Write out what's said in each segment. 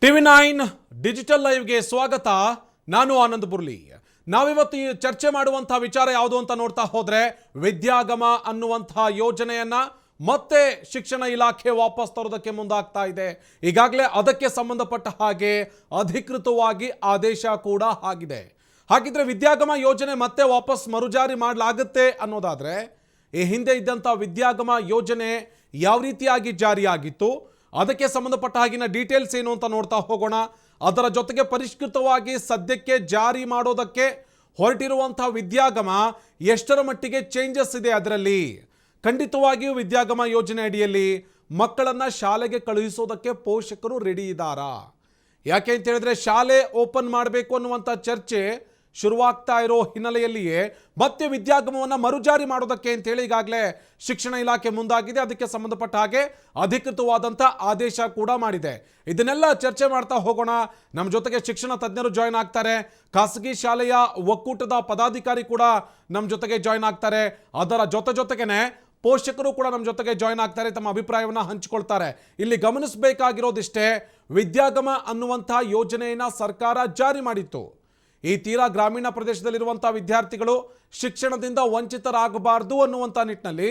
TV9 digital ಲೈವ್ಗೆ ಸ್ವಾಗತ. ನಾನು ಆನಂದ್ ಬುರ್ಲಿ. ನಾವಿವತ್ತು ಚರ್ಚೆ ಮಾಡುವಂತಹ ವಿಚಾರ ಯಾವುದು ಅಂತ ನೋಡ್ತಾ ಹೋದ್ರೆ ವಿದ್ಯಾಗಮ ಅನ್ನುವಂತಹ ಯೋಜನೆಯನ್ನ ಮತ್ತೆ ಶಿಕ್ಷಣ ಇಲಾಖೆ ವಾಪಸ್ ತರೋದಕ್ಕೆ ಮುಂದಾಗ್ತಾ ಇದೆ. ಈಗಾಗಲೇ ಅದಕ್ಕೆ ಸಂಬಂಧಪಟ್ಟ ಹಾಗೆ ಅಧಿಕೃತವಾಗಿ ಆದೇಶ ಕೂಡ ಆಗಿದೆ. ಹಾಗಿದ್ರೆ ವಿದ್ಯಾಗಮ ಯೋಜನೆ ಮತ್ತೆ ವಾಪಸ್ ಮರುಜಾರಿ ಮಾಡಲಾಗುತ್ತೆ ಅನ್ನೋದಾದ್ರೆ ಈ ಹಿಂದೆ ಇದ್ದಂಥ ವಿದ್ಯಾಗಮ ಯೋಜನೆ ಯಾವ ರೀತಿಯಾಗಿ ಜಾರಿಯಾಗಿತ್ತು, ಅದಕ್ಕೆ ಸಂಬಂಧಪಟ್ಟ ಹಾಗಿನ ಡೀಟೇಲ್ಸ್ ಏನು ಅಂತ ನೋಡ್ತಾ ಹೋಗೋಣ. ಅದರ ಜೊತೆಗೆ ಪರಿಷ್ಕೃತವಾಗಿ ಸದ್ಯಕ್ಕೆ ಜಾರಿ ಮಾಡೋದಕ್ಕೆ ಹೊರಟಿರುವಂತಹ ವಿದ್ಯಾಗಮ ಎಷ್ಟರ ಮಟ್ಟಿಗೆ ಚೇಂಜಸ್ ಇದೆ, ಅದರಲ್ಲಿ ಖಂಡಿತವಾಗಿಯೂ ವಿದ್ಯಾಗಮ ಯೋಜನೆ ಅಡಿಯಲ್ಲಿ ಮಕ್ಕಳನ್ನು ಶಾಲೆಗೆ ಕಳುಹಿಸೋದಕ್ಕೆ ಪೋಷಕರು ರೆಡಿ ಇದ್ದಾರಾ? ಯಾಕೆ ಅಂತ ಹೇಳಿದ್ರೆ ಶಾಲೆ ಓಪನ್ ಮಾಡಬೇಕು ಅನ್ನುವಂಥ ಚರ್ಚೆ ಶುರುವಾಗ್ತಾ ಇರೋ ಹಿನ್ನೆಲೆಯಲ್ಲಿಯೇ ಮತ್ತೆ ವಿದ್ಯಾಗಮವನ್ನು ಮರುಜಾರಿ ಮಾಡೋದಕ್ಕೆ ಅಂತೇಳಿ ಈಗಾಗಲೇ ಶಿಕ್ಷಣ ಇಲಾಖೆ ಮುಂದಾಗಿದೆ. ಅದಕ್ಕೆ ಸಂಬಂಧಪಟ್ಟ ಹಾಗೆ ಅಧಿಕೃತವಾದಂಥ ಆದೇಶ ಕೂಡ ಮಾಡಿದೆ. ಇದನ್ನೆಲ್ಲ ಚರ್ಚೆ ಮಾಡ್ತಾ ಹೋಗೋಣ. ನಮ್ಮ ಜೊತೆಗೆ ಶಿಕ್ಷಣ ತಜ್ಞರು ಜಾಯ್ನ್ ಆಗ್ತಾರೆ, ಖಾಸಗಿ ಶಾಲೆಯ ಒಕ್ಕೂಟದ ಪದಾಧಿಕಾರಿ ಕೂಡ ನಮ್ಮ ಜೊತೆಗೆ ಜಾಯ್ನ್ ಆಗ್ತಾರೆ, ಅದರ ಜೊತೆಗೇನೆ ಪೋಷಕರು ಕೂಡ ನಮ್ಮ ಜೊತೆಗೆ ಜಾಯ್ನ್ ಆಗ್ತಾರೆ, ತಮ್ಮ ಅಭಿಪ್ರಾಯವನ್ನು ಹಂಚಿಕೊಳ್ತಾರೆ. ಇಲ್ಲಿ ಗಮನಿಸಬೇಕಾಗಿರೋದಿಷ್ಟೇ, ವಿದ್ಯಾಗಮ ಅನ್ನುವಂಥ ಯೋಜನೆಯನ್ನು ಸರ್ಕಾರ ಜಾರಿ ಮಾಡಿತ್ತು. ಈ ತೀರಾ ಗ್ರಾಮೀಣ ಪ್ರದೇಶದಲ್ಲಿರುವಂಥ ವಿದ್ಯಾರ್ಥಿಗಳು ಶಿಕ್ಷಣದಿಂದ ವಂಚಿತರಾಗಬಾರ್ದು ಅನ್ನುವಂಥ ನಿಟ್ಟಿನಲ್ಲಿ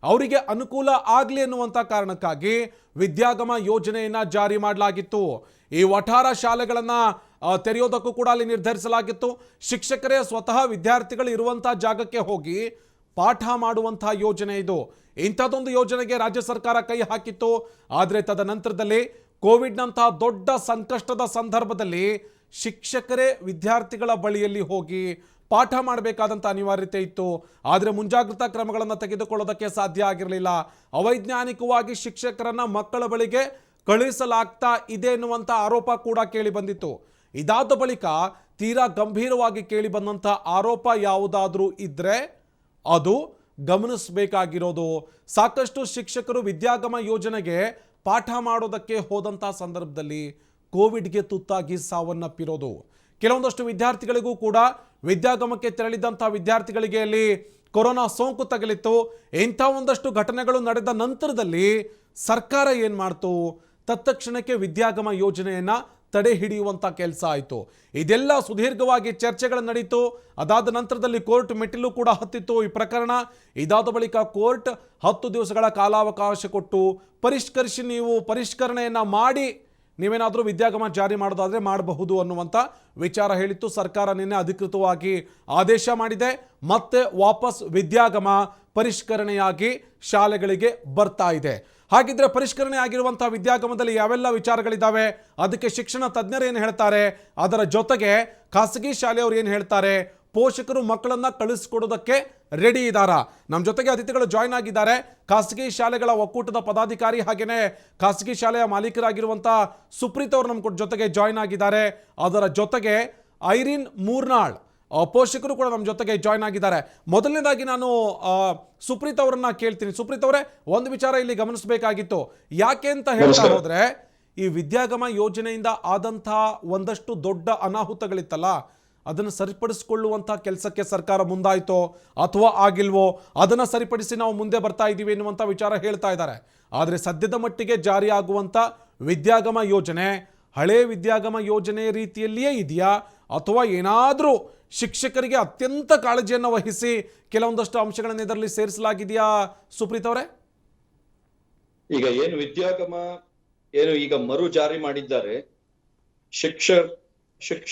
ಅವರಿಗೆ ಅನುಕೂಲ ಆಗಲಿ ಅನ್ನುವಂಥ ಕಾರಣಕ್ಕಾಗಿ ವಿದ್ಯಾಗಮ ಯೋಜನೆಯನ್ನು ಜಾರಿ ಮಾಡಲಾಗಿತ್ತು. ಈ ವಠಾರ ಶಾಲೆಗಳನ್ನು ತೆರೆಯೋದಕ್ಕೂ ಕೂಡ ಅಲ್ಲಿ ನಿರ್ಧರಿಸಲಾಗಿತ್ತು. ಶಿಕ್ಷಕರೇ ಸ್ವತಃ ವಿದ್ಯಾರ್ಥಿಗಳು ಇರುವಂಥ ಜಾಗಕ್ಕೆ ಹೋಗಿ ಪಾಠ ಮಾಡುವಂಥ ಯೋಜನೆ ಇದು. ಇಂಥದ್ದೊಂದು ಯೋಜನೆಗೆ ರಾಜ್ಯ ಸರ್ಕಾರ ಕೈ ಹಾಕಿತ್ತು. ಆದರೆ ತದನಂತರದಲ್ಲಿ ಕೋವಿಡ್ನಂತಹ ದೊಡ್ಡ ಸಂಕಷ್ಟದ ಸಂದರ್ಭದಲ್ಲಿ ಶಿಕ್ಷಕರೇ ವಿದ್ಯಾರ್ಥಿಗಳ ಬಳಿಯಲ್ಲಿ ಹೋಗಿ ಪಾಠ ಮಾಡಬೇಕಾದಂಥ ಅನಿವಾರ್ಯತೆ ಇತ್ತು. ಆದರೆ ಮುಂಜಾಗ್ರತಾ ಕ್ರಮಗಳನ್ನು ತೆಗೆದುಕೊಳ್ಳೋದಕ್ಕೆ ಸಾಧ್ಯ ಆಗಿರಲಿಲ್ಲ. ಅವೈಜ್ಞಾನಿಕವಾಗಿ ಶಿಕ್ಷಕರನ್ನು ಮಕ್ಕಳ ಬಳಿಗೆ ಕಳುಹಿಸಲಾಗ್ತಾ ಇದೆ ಎನ್ನುವಂಥ ಆರೋಪ ಕೂಡ ಕೇಳಿ ಬಂದಿತ್ತು. ಇದಾದ ಬಳಿಕ ತೀರಾ ಗಂಭೀರವಾಗಿ ಕೇಳಿ ಬಂದಂಥ ಆರೋಪ ಯಾವುದಾದ್ರೂ ಇದ್ದರೆ ಅದು ಗಮನಿಸಬೇಕಾಗಿರೋದು, ಸಾಕಷ್ಟು ಶಿಕ್ಷಕರು ವಿದ್ಯಾಗಮ ಯೋಜನೆಗೆ ಪಾಠ ಮಾಡೋದಕ್ಕೆ ಹೋದಂಥ ಸಂದರ್ಭದಲ್ಲಿ ಕೋವಿಡ್ಗೆ ತುತ್ತಾಗಿ ಸಾವನ್ನಪ್ಪಿರೋದು. ಕೆಲವೊಂದಷ್ಟು ವಿದ್ಯಾರ್ಥಿಗಳಿಗೂ ಕೂಡ ವಿದ್ಯಾಗಮಕ್ಕೆ ತೆರಳಿದಂಥ ವಿದ್ಯಾರ್ಥಿಗಳಿಗೆ ಅಲ್ಲಿ ಕೊರೋನಾ ಸೋಂಕು ತಗುಲಿತ್ತು. ಇಂಥ ಒಂದಷ್ಟು ಘಟನೆಗಳು ನಡೆದ ನಂತರದಲ್ಲಿ ಸರ್ಕಾರ ಏನು ಮಾಡ್ತು, ತತ್ಕ್ಷಣಕ್ಕೆ ವಿದ್ಯಾಗಮ ಯೋಜನೆಯನ್ನು ತಡೆ ಹಿಡಿಯುವಂಥ ಕೆಲಸ ಆಯಿತು. ಇದೆಲ್ಲ ಸುದೀರ್ಘವಾಗಿ ಚರ್ಚೆಗಳು ನಡೀತು. ಅದಾದ ನಂತರದಲ್ಲಿ ಕೋರ್ಟ್ ಮೆಟ್ಟಿಲು ಕೂಡ ಹತ್ತಿತ್ತು ಈ ಪ್ರಕರಣ. ಇದಾದ ಬಳಿಕ ಕೋರ್ಟ್ 10 ದಿವಸಗಳ ಕಾಲಾವಕಾಶ ಕೊಟ್ಟು ಪರಿಷ್ಕರಿಸಿ, ನೀವು ಪರಿಷ್ಕರಣೆಯನ್ನು ಮಾಡಿ ನೀವೇನಾದರೂ ವಿದ್ಯಾಗಮ ಜಾರಿ ಮಾಡೋದಾದರೆ ಮಾಡಬಹುದು ಅನ್ನುವಂಥ ವಿಚಾರ ಹೇಳಿತ್ತು. ಸರ್ಕಾರ ನಿನ್ನೆ ಅಧಿಕೃತವಾಗಿ ಆದೇಶ ಮಾಡಿದೆ. ಮತ್ತೆ ವಾಪಸ್ ವಿದ್ಯಾಗಮ ಪರಿಷ್ಕರಣೆಯಾಗಿ ಶಾಲೆಗಳಿಗೆ ಬರ್ತಾ ಇದೆ. ಹಾಗಿದ್ರೆ ಪರಿಷ್ಕರಣೆ ಆಗಿರುವಂಥ ವಿದ್ಯಾಗಮದಲ್ಲಿ ಯಾವೆಲ್ಲ ವಿಚಾರಗಳಿದ್ದಾವೆ, ಅದಕ್ಕೆ ಶಿಕ್ಷಣ ತಜ್ಞರು ಏನು ಹೇಳ್ತಾರೆ, ಅದರ ಜೊತೆಗೆ ಖಾಸಗಿ ಶಾಲೆಯವರು ಏನು ಹೇಳ್ತಾರೆ, ಪೋಷಕರು ಮಕ್ಕಳನ್ನು ಕಳಿಸ್ಕೊಡೋದಕ್ಕೆ ರೆಡಿ ಇದ್ದಾರಾ? ನಮ್ಮ ಜೊತೆಗೆ ಅತಿಥಿಗಳು ಜಾಯ್ನ್ ಆಗಿದ್ದಾರೆ. ಖಾಸಗಿ ಶಾಲೆಗಳ ಒಕ್ಕೂಟದ ಪದಾಧಿಕಾರಿ ಹಾಗೆಯೇ ಖಾಸಗಿ ಶಾಲೆಯ ಮಾಲೀಕರಾಗಿರುವಂಥ ಸುಪ್ರೀತ್ ಅವರು ನಮ್ಮ ಜೊತೆಗೆ ಜಾಯ್ನ್ ಆಗಿದ್ದಾರೆ. ಅದರ ಜೊತೆಗೆ ಐರಿನ್ ಮೂರ್ನಾಳ್ ಪೋಷಕರು ಕೂಡ ನಮ್ಮ ಜೊತೆಗೆ ಜಾಯ್ನ್ ಆಗಿದ್ದಾರೆ. ಮೊದಲನೇದಾಗಿ ನಾನು ಸುಪ್ರೀತ್ ಅವರನ್ನ ಕೇಳ್ತೀನಿ. ಸುಪ್ರೀತ್ ಅವರೇ, ಒಂದು ವಿಚಾರ ಇಲ್ಲಿ ಗಮನಿಸಬೇಕಾಗಿತ್ತು. ಯಾಕೆ ಅಂತ ಹೇಳ್ತಾ ಹೋದ್ರೆ ಈ ವಿದ್ಯಾಗಮ ಯೋಜನೆಯಿಂದ ಆದಂಥ ಒಂದಷ್ಟು ದೊಡ್ಡ ಅನಾಹುತಗಳಿತ್ತಲ್ಲ, ಅದನ್ನು ಸರಿಪಡಿಸಿಕೊಳ್ಳುವಂಥ ಕೆಲಸಕ್ಕೆ ಸರ್ಕಾರ ಮುಂದಾಯಿತೋ ಅಥವಾ ಆಗಿಲ್ವೋ, ಅದನ್ನು ಸರಿಪಡಿಸಿ ನಾವು ಮುಂದೆ ಬರ್ತಾ ಇದ್ದೀವಿ ಎನ್ನುವಂಥ ವಿಚಾರ ಹೇಳ್ತಾ ಇದ್ದಾರೆ. ಆದರೆ ಸದ್ಯದ ಮಟ್ಟಿಗೆ ಜಾರಿಯಾಗುವಂಥ ವಿದ್ಯಾಗಮ ಯೋಜನೆ ಹಳೆ ವಿದ್ಯಾಗಮ ಯೋಜನೆ ರೀತಿಯಲ್ಲಿಯೇ ಇದೆಯಾ, ಅಥವಾ ಏನಾದರೂ ಶಿಕ್ಷಕರಿಗೆ ಅತ್ಯಂತ ಕಾಳಜಿಯನ್ನು ವಹಿಸಿ ಕೆಲವೊಂದಷ್ಟು ಅಂಶಗಳನ್ನು ಇದರಲ್ಲಿ ಸೇರಿಸಲಾಗಿದೆಯಾ ಸುಪ್ರೀತ್ ಅವರೇ? ಈಗ ಏನು ವಿದ್ಯಾಗಮ ಈಗ ಮರು ಜಾರಿ ಮಾಡಿದ್ದಾರೆ,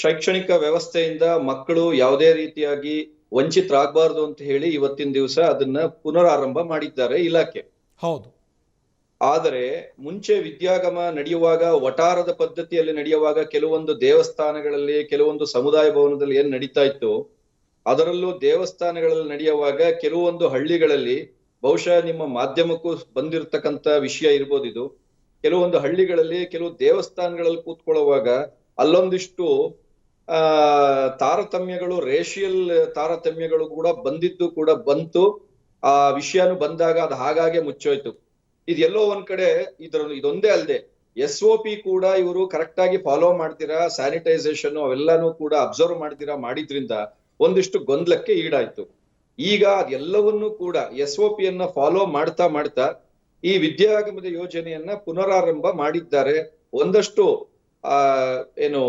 ಶೈಕ್ಷಣಿಕ ವ್ಯವಸ್ಥೆಯಿಂದ ಮಕ್ಕಳು ಯಾವುದೇ ರೀತಿಯಾಗಿ ವಂಚಿತರಾಗಬಾರದು ಅಂತ ಹೇಳಿ ಇವತ್ತಿನ ದಿವಸ ಅದನ್ನ ಪುನರಾರಂಭ ಮಾಡಿದ್ದಾರೆ ಇಲಾಖೆ. ಹೌದು. ಆದರೆ ಮುಂಚೆ ವಿದ್ಯಾಗಮ ನಡೆಯುವಾಗ ವಠಾರದ ಪದ್ಧತಿಯಲ್ಲಿ ನಡೆಯುವಾಗ ಕೆಲವೊಂದು ದೇವಸ್ಥಾನಗಳಲ್ಲಿ, ಕೆಲವೊಂದು ಸಮುದಾಯ ಭವನದಲ್ಲಿ ಏನ್ ನಡೀತಾ ಇತ್ತು, ಅದರಲ್ಲೂ ದೇವಸ್ಥಾನಗಳಲ್ಲಿ ನಡೆಯುವಾಗ ಕೆಲವೊಂದು ಹಳ್ಳಿಗಳಲ್ಲಿ, ಬಹುಶಃ ನಿಮ್ಮ ಮಾಧ್ಯಮಕ್ಕೂ ಬಂದಿರತಕ್ಕಂತ ವಿಷಯ ಇರ್ಬೋದು ಇದು, ಕೆಲವೊಂದು ಹಳ್ಳಿಗಳಲ್ಲಿ ಕೆಲವು ದೇವಸ್ಥಾನಗಳಲ್ಲಿ ಕೂತ್ಕೊಳ್ಳುವಾಗ ಅಲ್ಲೊಂದಿಷ್ಟು ತಾರತಮ್ಯಗಳು, ರೇಷಿಯಲ್ ತಾರತಮ್ಯಗಳು ಕೂಡ ಬಂತು. ಆ ವಿಷಯನು ಬಂದಾಗ ಅದು ಹಾಗಾಗೆ ಮುಚ್ಚೋಯ್ತು. ಇದೆಲ್ಲೋ ಒಂದ್ ಕಡೆ ಇದೊಂದೇ ಅಲ್ಲದೆ SOP ಕೂಡ ಇವರು ಕರೆಕ್ಟ್ ಆಗಿ ಫಾಲೋ ಮಾಡ್ತೀರಾ, ಸ್ಯಾನಿಟೈಸೇಷನ್ ಅವೆಲ್ಲಾನು ಕೂಡ ಅಬ್ಸರ್ವ್ ಮಾಡಿದ್ರಿಂದ ಒಂದಿಷ್ಟು ಗೊಂದಲಕ್ಕೆ ಈಡಾಯ್ತು. ಈಗ ಅದೆಲ್ಲವನ್ನೂ ಕೂಡ SOP ಯನ್ನ ಫಾಲೋ ಮಾಡ್ತಾ ಈ ವಿದ್ಯಾಗಮದ ಯೋಜನೆಯನ್ನ ಪುನರಾರಂಭ ಮಾಡಿದ್ದಾರೆ. ಒಂದಷ್ಟು ಆ ಏನು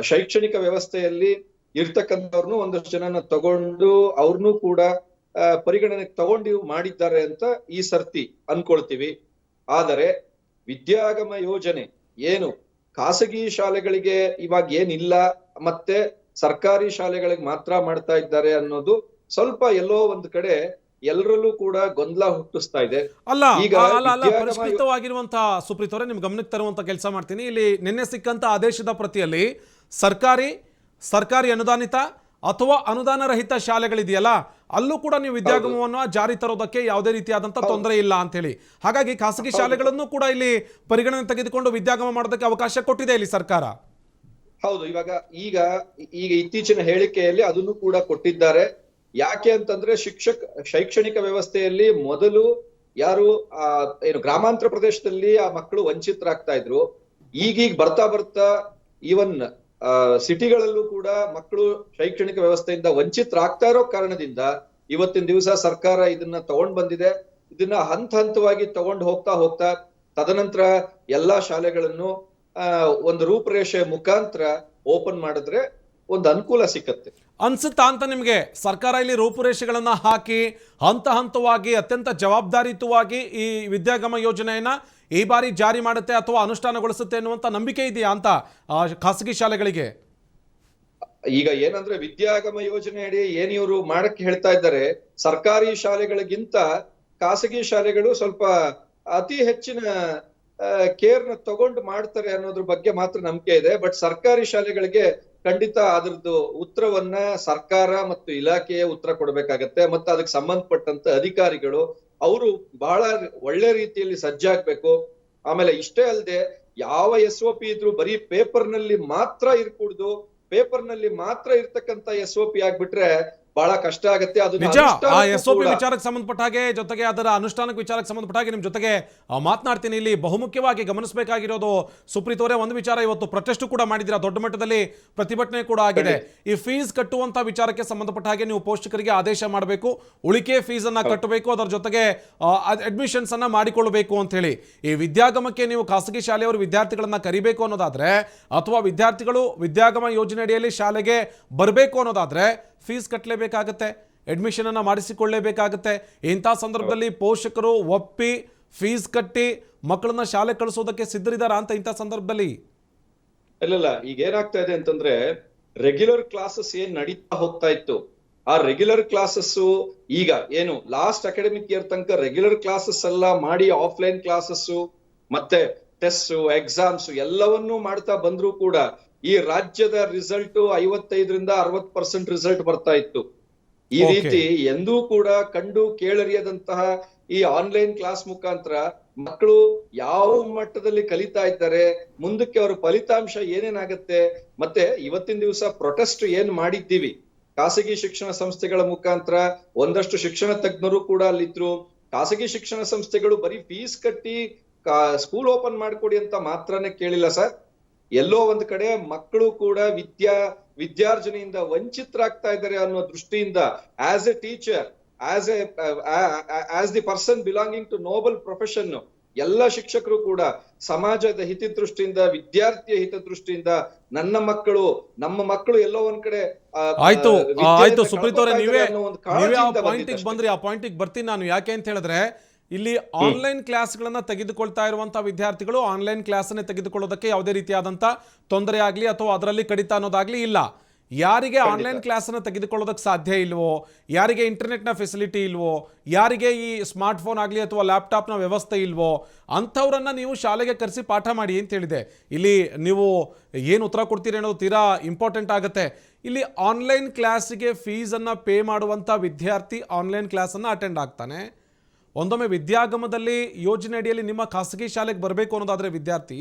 ಶೈಕ್ಷಣಿಕ ವ್ಯವಸ್ಥೆಯಲ್ಲಿ ಇರ್ತಕ್ಕಂಥವ್ರನ್ನು ಒಂದಷ್ಟು ಜನನ ತಗೊಂಡು ಅವ್ರನ್ನೂ ಕೂಡ ಪರಿಗಣನೆಗೆ ತಗೊಂಡು ಮಾಡಿದ್ದಾರೆ ಅಂತ ಈ ಸರ್ತಿ ಅನ್ಕೊಳ್ತೀವಿ. ಆದರೆ ವಿದ್ಯಾಗಮ ಯೋಜನೆ ಏನು ಖಾಸಗಿ ಶಾಲೆಗಳಿಗೆ ಇವಾಗ ಏನಿಲ್ಲ, ಮತ್ತೆ ಸರ್ಕಾರಿ ಶಾಲೆಗಳಿಗೆ ಮಾತ್ರ ಮಾಡ್ತಾ ಇದ್ದಾರೆ ಅನ್ನೋದು ಸ್ವಲ್ಪ ಎಲ್ಲೋ ಒಂದ್ ಕಡೆ ಎಲ್ಲರಲ್ಲೂ ಕೂಡ ಗೊಂದಲ ಹುಟ್ಟಿಸ್ತಾ ಇದೆ. ಅಲ್ಲ ಈಗ ಅಲ್ಲ ಅಲ್ಲ ಪರಿಷ್ಕೃತವಾಗಿರುವಂತಹ ಸುಪ್ರೀತ್ ಅವರೇ, ನಿಮ್ ಗಮನಕ್ಕೆ ತರುವಂತ ಕೆಲಸ ಮಾಡ್ತೀನಿ. ಇಲ್ಲಿ ನಿನ್ನೆ ಸಿಕ್ಕಂತ ಆದೇಶದ ಪ್ರತಿಯಲ್ಲಿ ಸರ್ಕಾರಿ ಅನುದಾನಿತ ಅಥವಾ ಅನುದಾನ ರಹಿತ ಶಾಲೆಗಳಿದೆಯಲ್ಲ, ಅಲ್ಲೂ ಕೂಡ ನೀವು ವಿದ್ಯಾಗಮವನ್ನು ಜಾರಿ ತರೋದಕ್ಕೆ ಯಾವುದೇ ರೀತಿಯಾದಂತ ತೊಂದರೆ ಇಲ್ಲ ಅಂತ ಹೇಳಿ. ಹಾಗಾಗಿ ಖಾಸಗಿ ಶಾಲೆಗಳನ್ನು ಕೂಡ ಇಲ್ಲಿ ಪರಿಗಣನೆ ತೆಗೆದುಕೊಂಡು ವಿದ್ಯಾಗಮ ಮಾಡೋದಕ್ಕೆ ಅವಕಾಶ ಕೊಟ್ಟಿದೆ ಇಲ್ಲಿ ಸರ್ಕಾರ. ಹೌದು, ಈಗ ಇತ್ತೀಚಿನ ಹೇಳಿಕೆಯಲ್ಲಿ ಅದನ್ನು ಕೂಡ ಕೊಟ್ಟಿದ್ದಾರೆ. ಯಾಕೆ ಅಂತಂದ್ರೆ ಶೈಕ್ಷಣಿಕ ವ್ಯವಸ್ಥೆಯಲ್ಲಿ ಮೊದಲು ಯಾರು ಏನು ಗ್ರಾಮಾಂತರ ಪ್ರದೇಶದಲ್ಲಿ ಆ ಮಕ್ಕಳು ವಂಚಿತರಾಗ್ತಾ ಇದ್ರು. ಈಗೀಗ ಬರ್ತಾ ಬರ್ತಾ ಈವನ್ ಸಿಟಿಗಳಲ್ಲೂ ಕೂಡ ಮಕ್ಕಳು ಶೈಕ್ಷಣಿಕ ವ್ಯವಸ್ಥೆಯಿಂದ ವಂಚಿತರಾಗ್ತಾ ಇರೋ ಕಾರಣದಿಂದ ಇವತ್ತಿನ ದಿವಸ ಸರ್ಕಾರ ಇದನ್ನ ತಗೊಂಡ್ ಬಂದಿದೆ. ಇದನ್ನ ಹಂತವಾಗಿ ತಗೊಂಡು ಹೋಗ್ತಾ ತದನಂತರ ಎಲ್ಲಾ ಶಾಲೆಗಳನ್ನು ಒಂದು ರೂಪರೇಷೆ ಮುಖಾಂತರ ಓಪನ್ ಮಾಡಿದ್ರೆ ಒಂದು ಅನುಕೂಲ ಸಿಕ್ಕತ್ತೆ ಅನ್ಸುತ್ತಾ ಅಂತ ನಿಮಗೆ? ಸರ್ಕಾರ ಇಲ್ಲಿ ರೂಪುರೇಷೆಗಳನ್ನ ಹಾಕಿ ಹಂತವಾಗಿ ಅತ್ಯಂತ ಜವಾಬ್ದಾರಿಯುತವಾಗಿ ಈ ವಿದ್ಯಾಗಮ ಯೋಜನೆಯನ್ನ ಈ ಬಾರಿ ಜಾರಿ ಮಾಡುತ್ತೆ ಅಥವಾ ಅನುಷ್ಠಾನಗೊಳಿಸುತ್ತೆ ಅನ್ನುವಂತ ನಂಬಿಕೆ ಇದೆಯಾ ಅಂತ ಖಾಸಗಿ ಶಾಲೆಗಳಿಗೆ? ಈಗ ಏನಂದ್ರೆ ವಿದ್ಯಾಗಮ ಯೋಜನೆ ಅಡಿ ಏನ್ ಇವರು ಮಾಡಕ್ಕೆ ಹೇಳ್ತಾ ಇದ್ದಾರೆ, ಸರ್ಕಾರಿ ಶಾಲೆಗಳಿಗಿಂತ ಖಾಸಗಿ ಶಾಲೆಗಳು ಸ್ವಲ್ಪ ಅತಿ ಹೆಚ್ಚಿನ ಕೇರ್ನ ತಗೊಂಡು ಮಾಡ್ತಾರೆ ಅನ್ನೋದ್ರ ಬಗ್ಗೆ ಮಾತ್ರ ನಂಬಿಕೆ ಇದೆ. ಬಟ್ ಸರ್ಕಾರಿ ಶಾಲೆಗಳಿಗೆ ಖಂಡಿತ ಅದ್ರದ್ದು ಉತ್ತರವನ್ನ ಸರ್ಕಾರ ಮತ್ತು ಇಲಾಖೆಯೇ ಉತ್ತರ ಕೊಡ್ಬೇಕಾಗತ್ತೆ. ಮತ್ತೆ ಅದಕ್ಕೆ ಸಂಬಂಧಪಟ್ಟಂತ ಅಧಿಕಾರಿಗಳು ಅವರು ಬಹಳ ಒಳ್ಳೆ ರೀತಿಯಲ್ಲಿ ಸಜ್ಜಾಗ್ಬೇಕು. ಆಮೇಲೆ ಇಷ್ಟೇ ಅಲ್ಲದೆ ಯಾವ SOP ಇದ್ರು ಬರೀ ಪೇಪರ್ ನಲ್ಲಿ ಮಾತ್ರ ಇರ್ಕೂಡ್ದು, ಪೇಪರ್ ನಲ್ಲಿ ಮಾತ್ರ ಇರ್ತಕ್ಕಂತ SOP ಆಗ್ಬಿಟ್ರೆ ಬಹಳ ಕಷ್ಟ ಆಗುತ್ತೆ. ಅದು ನಿಜ. ಆ SOP ವಿಚಾರಕ್ಕೆ ಸಂಬಂಧಪಟ್ಟ ಹಾಗೆ, ಜೊತೆಗೆ ಅದರ ಅನುಷ್ಠಾನಕ್ಕೆ ವಿಚಾರಕ್ಕೆ ಸಂಬಂಧಪಟ್ಟ ಹಾಗೆ ನಿಮ್ ಜೊತೆಗೆ ಮಾತನಾಡ್ತೀನಿ. ಇಲ್ಲಿ ಬಹುಮುಖ್ಯವಾಗಿ ಗಮನಿಸಬೇಕಾಗಿರೋದು ಸುಪ್ರೀತ್ ಅವರೇ, ಒಂದು ವಿಚಾರ, ಇವತ್ತು ಪ್ರೊಟೆಸ್ಟ್ ಕೂಡ ಮಾಡಿದಿರಾ, ದೊಡ್ಡ ಮಟ್ಟದಲ್ಲಿ ಪ್ರತಿಭಟನೆ ಕೂಡ ಆಗಿದೆ. ಈ ಫೀಸ್ ಕಟ್ಟುವಂತ ವಿಚಾರಕ್ಕೆ ಸಂಬಂಧಪಟ್ಟ ಹಾಗೆ ನೀವು ಪೋಷಕರಿಗೆ ಆದೇಶ ಮಾಡಬೇಕು, ಉಳಿಕೆ ಫೀಸ್ ಅನ್ನ ಕಟ್ಟಬೇಕು, ಅದರ ಜೊತೆಗೆ ಅಡ್ಮಿಷನ್ಸ್ ಅನ್ನ ಮಾಡಿಕೊಳ್ಳಬೇಕು ಅಂತ ಹೇಳಿ. ಈ ವಿದ್ಯಾಗಮಕ್ಕೆ ನೀವು ಖಾಸಗಿ ಶಾಲೆಯವರು ವಿದ್ಯಾರ್ಥಿಗಳನ್ನ ಕರಿಬೇಕು ಅನ್ನೋದಾದ್ರೆ, ಅಥವಾ ವಿದ್ಯಾರ್ಥಿಗಳು ವಿದ್ಯಾಗಮ ಯೋಜನೆ ಅಡಿಯಲ್ಲಿ ಶಾಲೆಗೆ ಬರಬೇಕು ಅನ್ನೋದಾದ್ರೆ ಫೀಸ್ ಕಟ್ಟಲೇಬೇಕಾಗತ್ತೆ, ಅಡ್ಮಿಷನ್ ಅನ್ನ ಮಾಡಿಸಿಕೊಳ್ಳಲೇಬೇಕಾಗತ್ತೆ. ಇಂಥ ಸಂದರ್ಭದಲ್ಲಿ ಪೋಷಕರು ಒಪ್ಪಿ ಫೀಸ್ ಕಟ್ಟಿ ಮಕ್ಕಳನ್ನ ಶಾಲೆ ಕಳಿಸೋದಕ್ಕೆ ಸಿದ್ಧರಿದಾರ ಅಂತ ಇಂಥ ಸಂದರ್ಭದಲ್ಲಿ? ಇಲ್ಲ, ಈಗ ಏನಾಗ್ತಾ ಇದೆ ಅಂತಂದ್ರೆ ರೆಗ್ಯುಲರ್ ಕ್ಲಾಸಸ್ ಏನ್ ನಡೀತಾ ಹೋಗ್ತಾ ಇತ್ತು, ಆ ರೆಗ್ಯುಲರ್ ಕ್ಲಾಸಸ್ ಈಗ ಏನು ಲಾಸ್ಟ್ ಅಕಾಡೆಮಿಕ್ ಇಯರ್ ತನಕ ರೆಗ್ಯುಲರ್ ಕ್ಲಾಸಸ್ ಎಲ್ಲ ಮಾಡಿ ಆಫ್ಲೈನ್ ಕ್ಲಾಸಸ್ ಮತ್ತೆ ಟೆಸ್ಟ್ ಎಕ್ಸಾಮ್ಸ್ ಎಲ್ಲವನ್ನೂ ಮಾಡ್ತಾ ಬಂದ್ರು ಕೂಡ ಈ ರಾಜ್ಯದ ರಿಸಲ್ಟ್ 55ರಿಂದ 60% ರಿಸಲ್ಟ್ ಬರ್ತಾ ಇತ್ತು. ಈ ರೀತಿ ಎಂದೂ ಕೂಡ ಕಂಡು ಕೇಳರಿಯದಂತಹ ಈ ಆನ್ಲೈನ್ ಕ್ಲಾಸ್ ಮುಖಾಂತರ ಮಕ್ಕಳು ಯಾವ ಮಟ್ಟದಲ್ಲಿ ಕಲಿತಾ ಇದ್ದಾರೆ, ಮುಂದಕ್ಕೆ ಅವರ ಫಲಿತಾಂಶ ಏನೇನಾಗತ್ತೆ, ಮತ್ತೆ ಇವತ್ತಿನ ದಿವಸ ಪ್ರೊಟೆಸ್ಟ್ ಏನ್ ಮಾಡಿದ್ದೀವಿ ಖಾಸಗಿ ಶಿಕ್ಷಣ ಸಂಸ್ಥೆಗಳ ಮುಖಾಂತರ ಒಂದಷ್ಟು ಶಿಕ್ಷಣ ತಜ್ಞರು ಕೂಡ ಅಲ್ಲಿದ್ರು. ಖಾಸಗಿ ಶಿಕ್ಷಣ ಸಂಸ್ಥೆಗಳು ಬರೀ ಫೀಸ್ ಕಟ್ಟಿ ಸ್ಕೂಲ್ ಓಪನ್ ಮಾಡ್ಕೊಡಿ ಅಂತ ಮಾತ್ರನೇ ಕೇಳಿಲ್ಲ ಸರ್. ಎಲ್ಲೋ ಒಂದ್ ಕಡೆ ಮಕ್ಕಳು ಕೂಡ ವಿದ್ಯಾರ್ಜನೆಯಿಂದ ವಂಚಿತರಾಗ್ತಾ ಇದ್ದಾರೆ ಅನ್ನೋ ದೃಷ್ಟಿಯಿಂದ as a teacher, as the person belonging to noble profession, ಎಲ್ಲ ಶಿಕ್ಷಕರು ಕೂಡ ಸಮಾಜದ ಹಿತದೃಷ್ಟಿಯಿಂದ, ವಿದ್ಯಾರ್ಥಿಯ ಹಿತದೃಷ್ಟಿಯಿಂದ ನಮ್ಮ ಮಕ್ಕಳು ಎಲ್ಲೋ ಒಂದ್ ಕಡೆ ಆಯ್ತು ಸುಪ್ರೀತ್ ಅವರೇ, ನೀವೇ ಆ ಪಾಯಿಂಟಿಗೆ ಬರ್ತೀನಿ ನಾನು. ಯಾಕೆ ಅಂತ ಹೇಳಿದ್ರೆ ಇಲ್ಲಿ ಆನ್ಲೈನ್ ಕ್ಲಾಸ್ಗಳನ್ನ ತೆಗೆದುಕೊಳ್ತಾ ಇರುವಂತಹ ವಿದ್ಯಾರ್ಥಿಗಳು ಆನ್ಲೈನ್ ಕ್ಲಾಸನ್ನೇ ತೆಗೆದುಕೊಳ್ಳೋದಕ್ಕೆ ಯಾವುದೇ ರೀತಿಯಾದಂಥ ತೊಂದರೆ ಆಗಲಿ ಅಥವಾ ಅದರಲ್ಲಿ ಕಡಿತ ಅನ್ನೋದಾಗ್ಲಿ ಇಲ್ಲ. ಯಾರಿಗೆ ಆನ್ಲೈನ್ ಕ್ಲಾಸನ್ನು ತೆಗೆದುಕೊಳ್ಳೋದಕ್ಕೆ ಸಾಧ್ಯ ಇಲ್ವೋ, ಯಾರಿಗೆ ಇಂಟರ್ನೆಟ್ನ ಫೆಸಿಲಿಟಿ ಇಲ್ವೋ, ಯಾರಿಗೆ ಈ ಸ್ಮಾರ್ಟ್ಫೋನ್ ಆಗಲಿ ಅಥವಾ ಲ್ಯಾಪ್ಟಾಪ್ನ ವ್ಯವಸ್ಥೆ ಇಲ್ವೋ ಅಂಥವ್ರನ್ನ ನೀವು ಶಾಲೆಗೆ ಕರೆಸಿ ಪಾಠ ಮಾಡಿ ಅಂತ ಹೇಳಿದೆ. ಇಲ್ಲಿ ನೀವು ಏನು ಉತ್ತರ ಕೊಡ್ತೀರಿ ಅನ್ನೋದು ತೀರಾ ಇಂಪಾರ್ಟೆಂಟ್ ಆಗುತ್ತೆ. ಇಲ್ಲಿ ಆನ್ಲೈನ್ ಕ್ಲಾಸಿಗೆ ಫೀಸನ್ನು ಪೇ ಮಾಡುವಂಥ ವಿದ್ಯಾರ್ಥಿ ಆನ್ಲೈನ್ ಕ್ಲಾಸನ್ನು ಅಟೆಂಡ್ ಆಗ್ತಾನೆ. ಒಂದೊಮ್ಮೆ ವಿದ್ಯಾಗಮದಲ್ಲಿ ಯೋಜನೆ ಅಡಿಯಲ್ಲಿ ನಿಮ್ಮ ಖಾಸಗಿ ಶಾಲೆಗೆ ಬರಬೇಕು ಅನ್ನೋದಾದರೆ ವಿದ್ಯಾರ್ಥಿ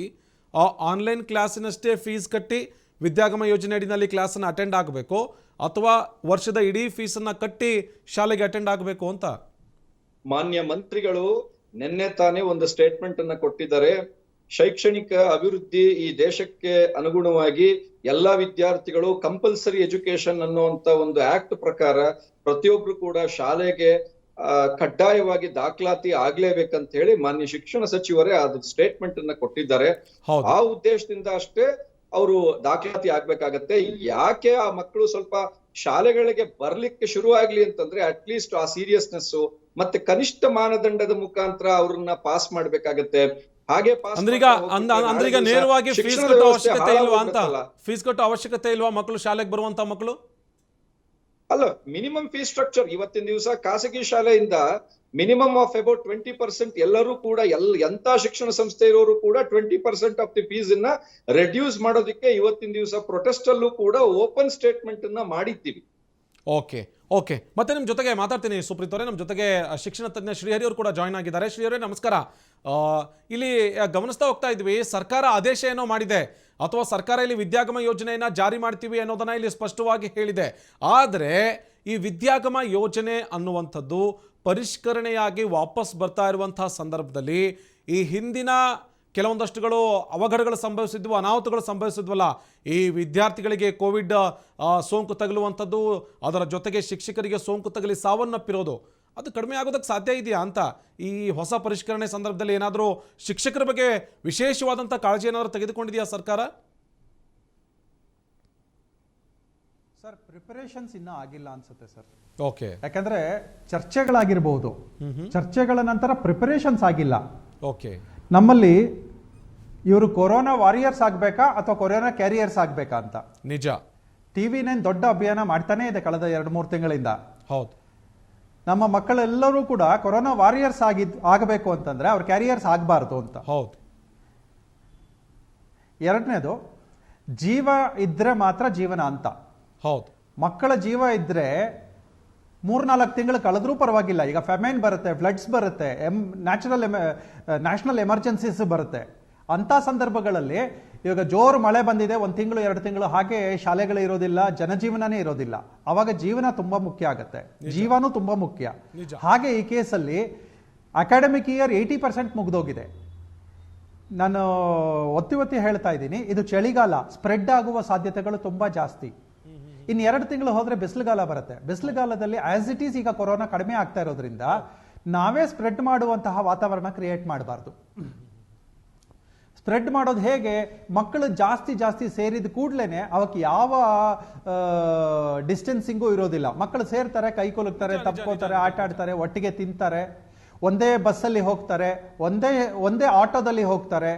ಆ ಆನ್ಲೈನ್ ಕ್ಲಾಸಿನಷ್ಟೇ ಫೀಸ್ ಕಟ್ಟಿ ವಿದ್ಯಾಗಮ ಯೋಜನೆ ಅಡಿನಲ್ಲಿ ಕ್ಲಾಸನ್ನು ಅಟೆಂಡ್ ಆಗಬೇಕು, ಅಥವಾ ವರ್ಷದ ಇಡೀ ಫೀಸನ್ನು ಕಟ್ಟಿ ಶಾಲೆಗೆ ಅಟೆಂಡ್ ಆಗಬೇಕು ಅಂತ? ಮಾನ್ಯ ಮಂತ್ರಿಗಳು ನಿನ್ನೆ ತಾನೇ ಒಂದು ಸ್ಟೇಟ್ಮೆಂಟ್ ಅನ್ನ ಕೊಟ್ಟಿದ್ದಾರೆ. ಶೈಕ್ಷಣಿಕ ಅಭಿವೃದ್ಧಿ ಈ ದೇಶಕ್ಕೆ ಅನುಗುಣವಾಗಿ ಎಲ್ಲಾ ವಿದ್ಯಾರ್ಥಿಗಳು ಕಂಪಲ್ಸರಿ ಎಜುಕೇಶನ್ ಅನ್ನುವಂತ ಒಂದು ಆಕ್ಟ್ ಪ್ರಕಾರ ಪ್ರತಿಯೊಬ್ರು ಕೂಡ ಶಾಲೆಗೆ ಕಡ್ಡಾಯವಾಗಿ ದಾಖಲಾತಿ ಆಗ್ಲೇಬೇಕಂತ ಹೇಳಿ ಮಾನ್ಯ ಶಿಕ್ಷಣ ಸಚಿವರೇ ಅದ್ರ ಸ್ಟೇಟ್ಮೆಂಟ್ ಅನ್ನ ಕೊಟ್ಟಿದ್ದಾರೆ. ಆ ಉದ್ದೇಶದಿಂದ ಅಷ್ಟೇ ಅವರು ದಾಖಲಾತಿ ಆಗ್ಬೇಕಾಗತ್ತೆ. ಯಾಕೆ ಆ ಮಕ್ಕಳು ಸ್ವಲ್ಪ ಶಾಲೆಗಳಿಗೆ ಬರ್ಲಿಕ್ಕೆ ಶುರು ಆಗ್ಲಿ ಅಂತಂದ್ರೆ ಅಟ್ಲೀಸ್ಟ್ ಆ ಸೀರಿಯಸ್ನೆಸ್ ಮತ್ತೆ ಕನಿಷ್ಠ ಮಾನದಂಡದ ಮುಖಾಂತರ ಅವ್ರನ್ನ ಪಾಸ್ ಮಾಡ್ಬೇಕಾಗತ್ತೆ. ಹಾಗೆ ಅಂದ್ರೀಗ ನೇರವಾಗಿ ಫೀಸ್ ಕಟ್ಟೋ ಅವಶ್ಯಕತೆ ಇಲ್ವಾ ಅಂತ? ಫೀಸ್ ಕಟ್ಟೋ ಅವಶ್ಯಕತೆ ಇಲ್ವಾ ಮಕ್ಕಳು ಶಾಲೆಗೆ ಬರುವಂತ ಮಕ್ಕಳು? ಅಲ್ಲ, ಮಿನಿಮಮ್ ಫೀಸ್ ಸ್ಟ್ರಕ್ಚರ್ ಇವತ್ತಿನ ದಿವಸ ಖಾಸಗಿ ಶಾಲೆಯಿಂದ ಮಿನಿಮಮ್ ಆಫ್ ಅಬೌಟ್ 20% ಎಲ್ಲರೂ ಕೂಡ ಎಂತ ಶಿಕ್ಷಣ ಸಂಸ್ಥೆ ಇರೋರು ಕೂಡ 20% ಆಫ್ ದಿ ಫೀಸ್ ಅನ್ನ ರೆಡ್ಯೂಸ್ ಮಾಡೋದಕ್ಕೆ ಇವತ್ತಿನ ದಿವಸ ಪ್ರೊಟೆಸ್ಟ್ ಅಲ್ಲೂ ಕೂಡ ಓಪನ್ ಸ್ಟೇಟ್ಮೆಂಟ್ ಅನ್ನ ಮಾಡಿದ್ದೀವಿ. ಓಕೆ ಮತ್ತೆ ನಿಮ್ಮ ಜೊತೆಗೆ ಮಾತಾಡ್ತೀನಿ ಸುಪ್ರೀತ್ ಅವರೇ. ನಮ್ಮ ಜೊತೆಗೆ ಶಿಕ್ಷಣ ತಜ್ಞ ಶ್ರೀಹರಿ ಅವರು ಕೂಡ ಜಾಯ್ನ್ ಆಗಿದ್ದಾರೆ. ಶ್ರೀಹರಿ ನಮಸ್ಕಾರ. ಇಲ್ಲಿ ಗಮನಿಸ್ತಾ ಹೋಗ್ತಾ ಇದ್ವಿ, ಸರ್ಕಾರ ಆದೇಶ ಏನೋ ಮಾಡಿದೆ ಅಥವಾ ಸರ್ಕಾರ ಇಲ್ಲಿ ವಿದ್ಯಾಗಮ ಯೋಜನೆಯನ್ನ ಜಾರಿ ಮಾಡ್ತೀವಿ ಅನ್ನೋದನ್ನ ಇಲ್ಲಿ ಸ್ಪಷ್ಟವಾಗಿ ಹೇಳಿದೆ. ಆದರೆ ಈ ವಿದ್ಯಾಗಮ ಯೋಜನೆ ಅನ್ನುವಂಥದ್ದು ಪರಿಷ್ಕರಣೆಯಾಗಿ ವಾಪಸ್ ಬರ್ತಾ ಇರುವಂತಹ ಸಂದರ್ಭದಲ್ಲಿ ಈ ಹಿಂದಿನ ಕೆಲವೊಂದಷ್ಟುಗಳು ಅವಘಡಗಳು ಸಂಭವಿಸಿದ್ವು, ಅನಾಹುತಗಳು ಸಂಭವಿಸಿದ್ವಲ್ಲ, ಈ ವಿದ್ಯಾರ್ಥಿಗಳಿಗೆ ಕೋವಿಡ್ ಸೋಂಕು ತಗುಲುವಂಥದ್ದು, ಅದರ ಜೊತೆಗೆ ಶಿಕ್ಷಕರಿಗೆ ಸೋಂಕು ತಗಲಿ ಸಾವನ್ನಪ್ಪಿರೋದು, ಅದು ಕಡಿಮೆ ಆಗೋದಕ್ಕೆ ಸಾಧ್ಯ ಇದೆಯಾ ಅಂತ ಈ ಹೊಸ ಪರಿಷ್ಕರಣೆ ಸಂದರ್ಭದಲ್ಲಿ ಏನಾದರೂ ಶಿಕ್ಷಕರ ಬಗ್ಗೆ ವಿಶೇಷವಾದಂಥ ಕಾಳಜಿ ಏನಾದರೂ ತೆಗೆದುಕೊಂಡಿದೆಯಾ ಸರ್ಕಾರ? ಸರ್, ಪ್ರಿಪರೇಷನ್ಸ್ ಇನ್ನೂ ಆಗಿಲ್ಲ ಅನ್ಸುತ್ತೆ ಸರ್. ಓಕೆ, ಯಾಕಂದ್ರೆ ಚರ್ಚೆಗಳಾಗಿರ್ಬಹುದು, ಚರ್ಚೆಗಳ ನಂತರ ಪ್ರಿಪರೇಷನ್ಸ್ ಆಗಿಲ್ಲ. ಓಕೆ, ನಮ್ಮಲ್ಲಿ ಇವರು ಕೊರೋನಾ ವಾರಿಯರ್ಸ್ ಆಗ್ಬೇಕಾ ಅಥವಾ ಕೊರೋನಾ ಕ್ಯಾರಿಯರ್ಸ್ ಆಗ್ಬೇಕಾ ಅಂತ ನಿಜ ಟಿವಿ9 ದೊಡ್ಡ ಅಭಿಯಾನ ಮಾಡ್ತಾನೆ ಇದೆ ಕಳೆದ 2-3 ತಿಂಗಳಿಂದ. ಹೌದು, ನಮ್ಮ ಮಕ್ಕಳೆಲ್ಲರೂ ಕೂಡ ಕೊರೋನಾ ವಾರಿಯರ್ಸ್ ಆಗಬೇಕು ಅಂತಂದ್ರೆ ಅವ್ರು ಕ್ಯಾರಿಯರ್ಸ್ ಆಗಬಾರ್ದು ಅಂತ. ಹೌದು. ಎರಡನೇದು, ಜೀವ ಇದ್ರೆ ಮಾತ್ರ ಜೀವನ ಅಂತ. ಹೌದು, ಮಕ್ಕಳ ಜೀವ ಇದ್ರೆ 3-4 ತಿಂಗಳು ಕಳೆದ್ರೂ ಪರವಾಗಿಲ್ಲ. ಈಗ ಫೆಮೈನ್ ಬರುತ್ತೆ, ಫ್ಲಡ್ಸ್ ಬರುತ್ತೆ, ನ್ಯಾಷನಲ್ ಎಮರ್ಜೆನ್ಸೀಸ್ ಬರುತ್ತೆ. ಅಂತ ಸಂದರ್ಭಗಳಲ್ಲಿ ಇವಾಗ ಜೋರು ಮಳೆ ಬಂದಿದೆ, 1 ತಿಂಗಳು 2 ತಿಂಗಳು ಹಾಗೆ ಶಾಲೆಗಳು ಇರೋದಿಲ್ಲ, ಜನಜೀವನನೇ ಇರೋದಿಲ್ಲ. ಅವಾಗ ಜೀವನ ತುಂಬಾ ಮುಖ್ಯ ಆಗುತ್ತೆ, ಜೀವನೂ ತುಂಬಾ ಮುಖ್ಯ. ಹಾಗೆ ಈ ಕೇಸಲ್ಲಿ ಅಕಾಡೆಮಿಕ್ ಇಯರ್ 80% ಮುಗ್ದೋಗಿದೆ. ನಾನು ಒತ್ತಿ ಹೇಳ್ತಾ ಇದ್ದೀನಿ, ಇದು ಚಳಿಗಾಲ, ಸ್ಪ್ರೆಡ್ ಆಗುವ ಸಾಧ್ಯತೆಗಳು ತುಂಬಾ ಜಾಸ್ತಿ. ಇನ್ನು 2 ತಿಂಗಳು ಹೋದ್ರೆ ಬಿಸಿಲುಗಾಲ ಬರುತ್ತೆ. ಬಿಸಿಲುಗಾಲದಲ್ಲಿ ಆಸ್ ಇಟ್ ಈಸ್ ಈಗ ಕೊರೋನಾ ಕಡಿಮೆ ಆಗ್ತಾ ಇರೋದ್ರಿಂದ ನಾವೇ ಸ್ಪ್ರೆಡ್ ಮಾಡುವಂತಹ ವಾತಾವರಣ ಕ್ರಿಯೇಟ್ ಮಾಡಬಾರ್ದು. ಸ್ಪ್ರೆಡ್ ಮಾಡೋದು ಹೇಗೆ? ಮಕ್ಕಳು ಜಾಸ್ತಿ ಸೇರಿದ ಕೂಡ್ಲೇನೆ ಅವಕ್ಕೆ ಯಾವ ಡಿಸ್ಟೆನ್ಸಿಂಗು ಇರೋದಿಲ್ಲ. ಮಕ್ಕಳು ಸೇರ್ತಾರೆ, ಕೈ ಕುಲುಕ್ತಾರೆ, ತಪ್ಕೋತಾರೆ, ಆಟ ಆಡ್ತಾರೆ, ಒಟ್ಟಿಗೆ ತಿಂತಾರೆ, ಒಂದೇ ಬಸ್ಸಲ್ಲಿ ಹೋಗ್ತಾರೆ, ಒಂದೇ ಆಟೋದಲ್ಲಿ ಹೋಗ್ತಾರೆ,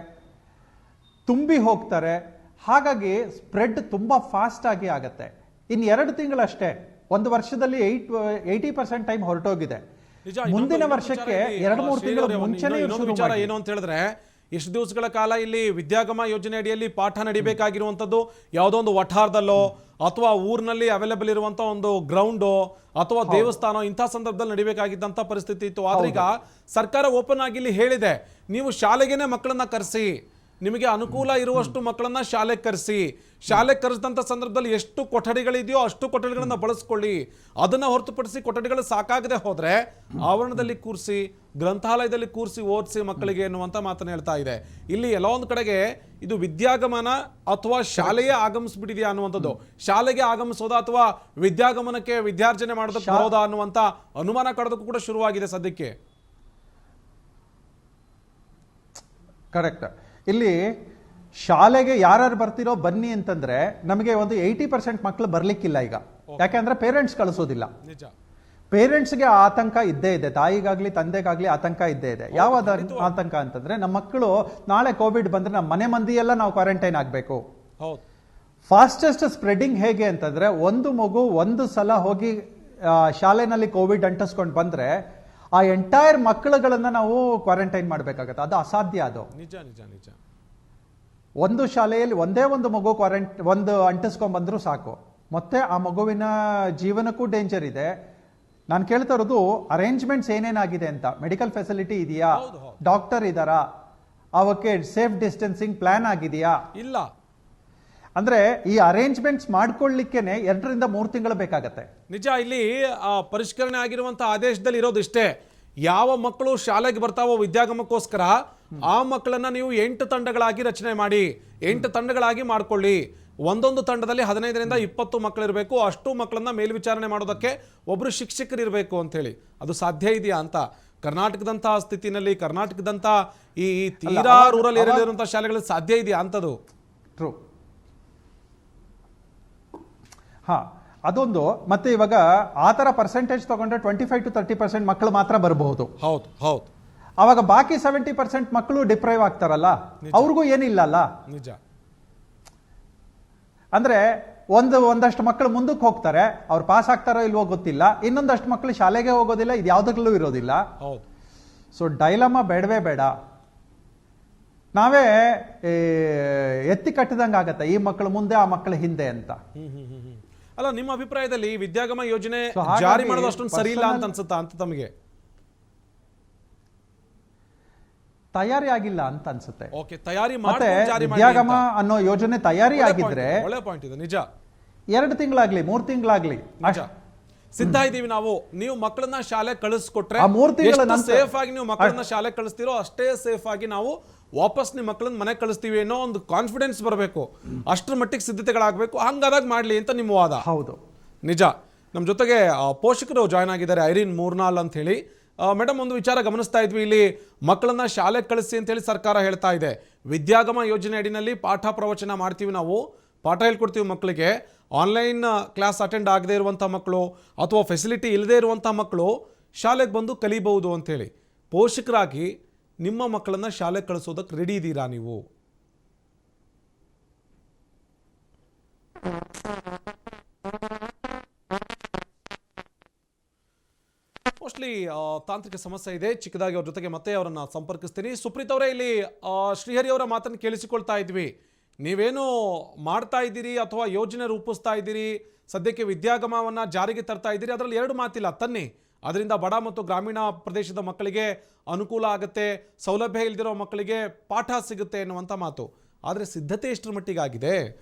ತುಂಬಿ ಹೋಗ್ತಾರೆ. ಹಾಗಾಗಿ ಸ್ಪ್ರೆಡ್ ತುಂಬಾ ಫಾಸ್ಟ್ ಆಗಿ ಆಗತ್ತೆ. ಇನ್ನು 2 ತಿಂಗಳಷ್ಟೇ, 1 ವರ್ಷದಲ್ಲಿ 80% ಟೈಮ್ ಹೊರಟೋಗಿದೆ. ಮುಂದಿನ ವರ್ಷಕ್ಕೆ 2-3 ತಿಂಗಳ ಮುಂಚೆನೇ ವಿಚಾರ ಏನು ಅಂತ ಹೇಳಿದ್ರೆ, ಇಷ್ಟು ದಿವಸಗಳ ಕಾಲ ಇಲ್ಲಿ ವಿದ್ಯಾಗಮ ಯೋಜನೆ ಅಡಿಯಲ್ಲಿ ಪಾಠ ನಡಿಬೇಕಾಗಿರುವಂಥದ್ದು ಯಾವುದೋ ಒಂದು ವಠಾರದಲ್ಲೋ ಅಥವಾ ಊರಿನಲ್ಲಿ ಅವೈಲೇಬಲ್ ಇರುವಂತ ಒಂದು ಗ್ರೌಂಡೋ ಅಥವಾ ದೇವಸ್ಥಾನ, ಇಂಥ ಸಂದರ್ಭದಲ್ಲಿ ನಡಿಬೇಕಾಗಿದ್ದಂಥ ಪರಿಸ್ಥಿತಿ ಇತ್ತು. ಆದ್ರೆ ಈಗ ಸರ್ಕಾರ ಓಪನ್ ಆಗಿ ಇಲ್ಲಿ ಹೇಳಿದೆ, ನೀವು ಶಾಲೆಗೇನೆ ಮಕ್ಕಳನ್ನ ಕರೆಸಿ, ನಿಮಗೆ ಅನುಕೂಲ ಇರುವಷ್ಟು ಮಕ್ಕಳನ್ನ ಶಾಲೆಗೆ ಕರೆಸಿ, ಶಾಲೆಗೆ ಕರೆಸಿದಂಥ ಸಂದರ್ಭದಲ್ಲಿ ಎಷ್ಟು ಕೊಠಡಿಗಳಿದೆಯೋ ಅಷ್ಟು ಕೊಠಡಿಗಳನ್ನ ಬಳಸ್ಕೊಳ್ಳಿ. ಅದನ್ನ ಹೊರತುಪಡಿಸಿ ಕೊಠಡಿಗಳು ಸಾಕಾಗದೆ ಹೋದ್ರೆ ಆವರಣದಲ್ಲಿ ಕೂರಿಸಿ, ಗ್ರಂಥಾಲಯದಲ್ಲಿ ಕೂರಿಸಿ ಓದಿಸಿ ಮಕ್ಕಳಿಗೆ ಎನ್ನುವಂತ ಮಾತನ್ನ ಹೇಳ್ತಾ ಇದೆ. ಇಲ್ಲಿ ಎಲ್ಲ ಒಂದು ಕಡೆಗೆ ಇದು ವಿದ್ಯಾಗಮನ ಅಥವಾ ಶಾಲೆಯೇ ಆಗಮಿಸ್ಬಿಟ್ಟಿದೆಯಾ ಅನ್ನುವಂಥದ್ದು, ಶಾಲೆಗೆ ಆಗಮಿಸೋದಾ ಅಥವಾ ವಿದ್ಯಾಗಮನಕ್ಕೆ ವಿದ್ಯಾರ್ಜನೆ ಮಾಡೋದಕ್ಕೆ ಬರೋದಾ ಅನ್ನುವಂಥ ಅನುಮಾನ ಕಾಡೋದಕ್ಕೂ ಕೂಡ ಶುರುವಾಗಿದೆ ಸದ್ಯಕ್ಕೆ. ಕರೆಕ್ಟ್. ಇಲ್ಲಿ ಶಾಲೆಗೆ ಯಾರು ಬರ್ತಿರೋ ಬನ್ನಿ ಅಂತಂದ್ರೆ ನಮಗೆ ಒಂದು 80% ಮಕ್ಕಳು ಬರ್ಲಿಕ್ಕಿಲ್ಲ ಈಗ. ಯಾಕೆಂದ್ರೆ ಪೇರೆಂಟ್ಸ್ ಕಳಿಸೋದಿಲ್ಲ. ಪೇರೆಂಟ್ಸ್ಗೆ ಆತಂಕ ಇದ್ದೇ ಇದೆ, ತಾಯಿಗಾಗ್ಲಿ ತಂದೆಗಾಗ್ಲಿ ಆತಂಕ ಇದ್ದೇ ಇದೆ. ಯಾವ ಆತಂಕ ಅಂತಂದ್ರೆ, ನಮ್ಮ ಮಕ್ಕಳು ನಾಳೆ ಕೋವಿಡ್ ಬಂದ್ರೆ ನಮ್ಮ ಮನೆ ಮಂದಿ ಎಲ್ಲ ನಾವು ಕ್ವಾರಂಟೈನ್ ಆಗ್ಬೇಕು. ಫಾಸ್ಟೆಸ್ಟ್ ಸ್ಪ್ರೆಡಿಂಗ್ ಹೇಗೆ ಅಂತಂದ್ರೆ, ಒಂದು ಮಗು ಒಂದು ಸಲ ಹೋಗಿ ಶಾಲೆನಲ್ಲಿ ಕೋವಿಡ್ ಅಂಟಿಸ್ಕೊಂಡು ಬಂದ್ರೆ ಆ ಎಂಟೈರ್ ಮಕ್ಕಳುಗಳನ್ನ ನಾವು ಕ್ವಾರಂಟೈನ್ ಮಾಡ್ಬೇಕಾಗತ್ತೆ. ಅದು ಅಸಾಧ್ಯ. ಅದು ನಿಜ ನಿಜ ನಿಜ. ಒಂದು ಶಾಲೆಯಲ್ಲಿ ಒಂದೇ ಒಂದು ಮಗು ಒಂದು ಅಂಟಿಸ್ಕೊಂಡ್ ಬಂದ್ರು ಸಾಕು, ಮತ್ತೆ ಆ ಮಗುವಿನ ಜೀವನಕ್ಕೂ ಡೇಂಜರ್ ಇದೆ. ನಾನು ಕೇಳ್ತಾ ಇರೋದು ಅರೇಂಜ್ಮೆಂಟ್ಸ್ ಏನೇನಾಗಿದೆ ಅಂತ. ಮೆಡಿಕಲ್ ಫೆಸಿಲಿಟಿ ಇದೆಯಾ? ಡಾಕ್ಟರ್ ಇದಾರಾ? ಅವಕ್ಕೆ ಸೇಫ್ ಡಿಸ್ಟೆನ್ಸಿಂಗ್ ಪ್ಲಾನ್ ಆಗಿದೆಯಾ? ಇಲ್ಲ. ಅಂದ್ರೆ ಈ ಅರೇಂಜ್ಮೆಂಟ್ಸ್ ಮಾಡ್ಕೊಳ್ಳಿಕ್ಕೇನೆ 2-3 ತಿಂಗಳು ಬೇಕಾಗತ್ತೆ. ನಿಜ. ಇಲ್ಲಿ ಪರಿಷ್ಕರಣೆ ಆಗಿರುವಂತಹ ಆದೇಶದಲ್ಲಿ ಇರೋದು ಇಷ್ಟೇ, ಯಾವ ಮಕ್ಕಳು ಶಾಲೆಗೆ ಬರ್ತಾವೋ ವಿದ್ಯಾಗಮಕ್ಕೋಸ್ಕರ ಆ ಮಕ್ಕಳನ್ನ ನೀವು 8 ತಂಡಗಳಾಗಿ ರಚನೆ ಮಾಡಿ, 8 ತಂಡಗಳಾಗಿ ಮಾಡ್ಕೊಳ್ಳಿ. ಒಂದೊಂದು ತಂಡದಲ್ಲಿ 15ರಿಂದ 20 ಮಕ್ಕಳು ಇರಬೇಕು. ಅಷ್ಟು ಮಕ್ಕಳನ್ನ ಮೇಲ್ವಿಚಾರಣೆ ಮಾಡೋದಕ್ಕೆ ಒಬ್ರು ಶಿಕ್ಷಕರು ಇರಬೇಕು ಅಂತ ಹೇಳಿ. ಅದು ಸಾಧ್ಯ ಇದೆಯಾ ಅಂತ ಕರ್ನಾಟಕದಂತಹ ಸ್ಥಿತಿನಲ್ಲಿ, ಕರ್ನಾಟಕದಂತ ಈ ತೀರಾ ರೂರಲ್ ಏರಿಯಾದಲ್ಲಿರುವಂತಹ ಶಾಲೆಗಳಲ್ಲಿ ಸಾಧ್ಯ ಇದೆಯಾ ಅಂತದು? ಟ್ರೂ. ಹಾ, ಅದೊಂದು. ಮತ್ತೆ ಇವಾಗ ಆ ತರ ಪರ್ಸೆಂಟೇಜ್ ತಗೊಂಡ್ರೆ 25 to 30% ಮಕ್ಕಳು ಮಾತ್ರ ಬರಬಹುದು. ಹೌದು ಹೌದು ಅವಾಗ ಬಾಕಿ 70% ಮಕ್ಕಳು ಡಿಪ್ರೈವ್ ಆಗ್ತಾರಲ್ಲ, ಅವ್ರಿಗೂ ಏನಿಲ್ಲ ಅಲ್ಲ. ನಿಜ. ಅಂದ್ರೆ ಒಂದಷ್ಟು ಮಕ್ಕಳು ಮುಂದಕ್ಕೆ ಹೋಗ್ತಾರೆ, ಅವ್ರು ಪಾಸ್ ಆಗ್ತಾರೋ ಇಲ್ವೋ ಗೊತ್ತಿಲ್ಲ, ಇನ್ನೊಂದಷ್ಟು ಮಕ್ಕಳು ಶಾಲೆಗೆ ಹೋಗೋದಿಲ್ಲ, ಇದು ಯಾವ್ದಕ್ಕೂ ಇರೋದಿಲ್ಲ. ಹೌದು. ಸೊ ಡೈಲಮ ಬೇಡವೇ ಬೇಡ. ನಾವೇ ಎತ್ತಿ ಕಟ್ಟಿದಂಗೆ ಆಗತ್ತೆ, ಈ ಮಕ್ಕಳು ಮುಂದೆ ಆ ಮಕ್ಕಳು ಹಿಂದೆ ಅಂತ. ಅಲ್ಲ, ನಿಮ್ಮ ಅಭಿಪ್ರಾಯದಲ್ಲಿ ವಿದ್ಯಾಗಮ ಯೋಜನೆ So ಹಾಗಾಗಿ ಜಾರಿ ಮಾಡೋದು ಅಷ್ಟೊಂದು ಸರಿ ಇಲ್ಲ ಅಂತ ಅನ್ಸುತ್ತಾ ಅಂತ ತಮಗೆ? ತಯಾರಿ ಆಗಿಲ್ಲ ಅಂತ ಅನ್ಸುತ್ತೆ. ಓಕೆ, ತಯಾರಿ ಮತ್ತೆ ಮಾಡ್ಕೊಂಡು ಜಾರಿ ಮಾಡಿ ವಿದ್ಯಾಗಮ ಅಂತ. ಅನ್ನೋ ಯೋಜನೆ ತಯಾರಿ ಒಳ್ಳೆ ಆಗಿದ್ರೆ point ಇದೆ, ಒಳ್ಳೆ ಪಾಯಿಂಟ್ ಇದೆ, ನಿಜ. 2 ತಿಂಗಳಾಗ್ಲಿ 3 ತಿಂಗಳಾಗ್ಲಿ ನಿಜ. ಸಿದ್ಧ ಇದೀವಿ ನಾವು. ನೀವು ಮಕ್ಕಳನ್ನ ಶಾಲೆ ಕಳಿಸ್ಕೊಟ್ರೆ ಆ 3 ತಿಂಗಳ ಎಷ್ಟು ನಂತರ ಸೇಫ್ ಆಗಿ ನೀವು ಮಕ್ಕಳನ್ನ ಶಾಲೆ ಕಳಿಸ್ತೀರೋ ಅಷ್ಟೇ ಸೇಫ್ ಆಗಿ ನಾವು ವಾಪಸ್ ನಿಮ್ಮ ಮಕ್ಕಳನ್ನ ಮನೆ ಕಳಿಸ್ತೀವಿ ಅನ್ನೋ ಒಂದು ಕಾನ್ಫಿಡೆನ್ಸ್ ಬರಬೇಕು. ಅಷ್ಟರ ಮಟ್ಟಿಗೆ ಸಿದ್ಧತೆಗಳಾಗಬೇಕು. ಹಂಗಾದಾಗ ಮಾಡ್ಲಿ ಅಂತ ನಿಮ್ಮ ವಾದ. ಹೌದು, ನಿಜ. ನಮ್ಮ ಜೊತೆಗೆ ಪೋಷಕರು ಜಾಯ್ನ್ ಆಗಿದ್ದಾರೆ, ಐರಿನ್ ಮೂರ್ನಾಲ್ ಅಂತ ಹೇಳಿ. ಮೇಡಮ್, ಒಂದು ವಿಚಾರ ಗಮನಿಸ್ತಾ ಇದ್ವಿ, ಇಲ್ಲಿ ಮಕ್ಕಳನ್ನ ಶಾಲೆಗೆ ಕಳಿಸಿ ಅಂತ ಹೇಳಿ ಸರ್ಕಾರ ಹೇಳ್ತಾ ಇದೆ. ವಿದ್ಯಾಗಮ ಯೋಜನೆ ಅಡಿನಲ್ಲಿ ಪಾಠ ಪ್ರವಚನ ಮಾಡ್ತೀವಿ, ನಾವು ಪಾಠ ಹೇಳ್ಕೊಡ್ತೀವಿ ಮಕ್ಕಳಿಗೆ. ಆನ್ಲೈನ್ ಕ್ಲಾಸ್ ಅಟೆಂಡ್ ಆಗದೇ ಇರುವಂಥ ಮಕ್ಕಳು ಅಥವಾ ಫೆಸಿಲಿಟಿ ಇಲ್ಲದೇ ಇರುವಂಥ ಮಕ್ಕಳು ಶಾಲೆಗೆ ಬಂದು ಕಲಿಬಹುದು ಅಂಥೇಳಿ. ಪೋಷಕರಾಗಿ ನಿಮ್ಮ ಮಕ್ಕಳನ್ನ ಶಾಲೆಗೆ ಕಳಿಸೋದಕ್ಕೆ ರೆಡಿ ಇದ್ದೀರಾ ನೀವು? ಮೋಸ್ಟ್ಲಿ ತಾಂತ್ರಿಕ ಸಮಸ್ಯೆ ಇದೆ, ಚಿಕ್ಕದಾಗಿ ಅವ್ರ ಜೊತೆಗೆ ಮತ್ತೆ ಅವರನ್ನ ಸಂಪರ್ಕಿಸ್ತೀನಿ. ಸುಪ್ರೀತ್ ಅವರೇ, ಇಲ್ಲಿ ಶ್ರೀಹರಿ ಅವರ ಮಾತನ್ನು ಕೇಳಿಸಿಕೊಳ್ತಾ ಇದ್ವಿ. ನೀವೇನು ಮಾಡ್ತಾ ಇದ್ದೀರಿ ಅಥವಾ ಯೋಜನೆ ರೂಪಿಸ್ತಾ ಇದ್ದೀರಿ, ಸದ್ಯಕ್ಕೆ ವಿದ್ಯಾಗಮವನ್ನು ಜಾರಿಗೆ ತರ್ತಾ ಇದ್ದೀರಿ, ಅದರಲ್ಲಿ 2 ಮಾತಿಲ್ಲ, ತನ್ನಿ. ಅದರಿಂದ ಬಡ ಮತ್ತು ಗ್ರಾಮೀಣ ಪ್ರದೇಶದ ಮಕ್ಕಳಿಗೆ ಅನುಕೂಲ ಆಗುತ್ತೆ, ಸೌಲಭ್ಯ ಇಲ್ದಿರೋ ಮಕ್ಕಳಿಗೆ ಪಾಠ ಸಿಗುತ್ತೆ ಎನ್ನುವಂಥ ಮಾತು. ಆದರೆ ಸಿದ್ಧತೆ ಎಷ್ಟರ ಮಟ್ಟಿಗಾಗಿದೆ,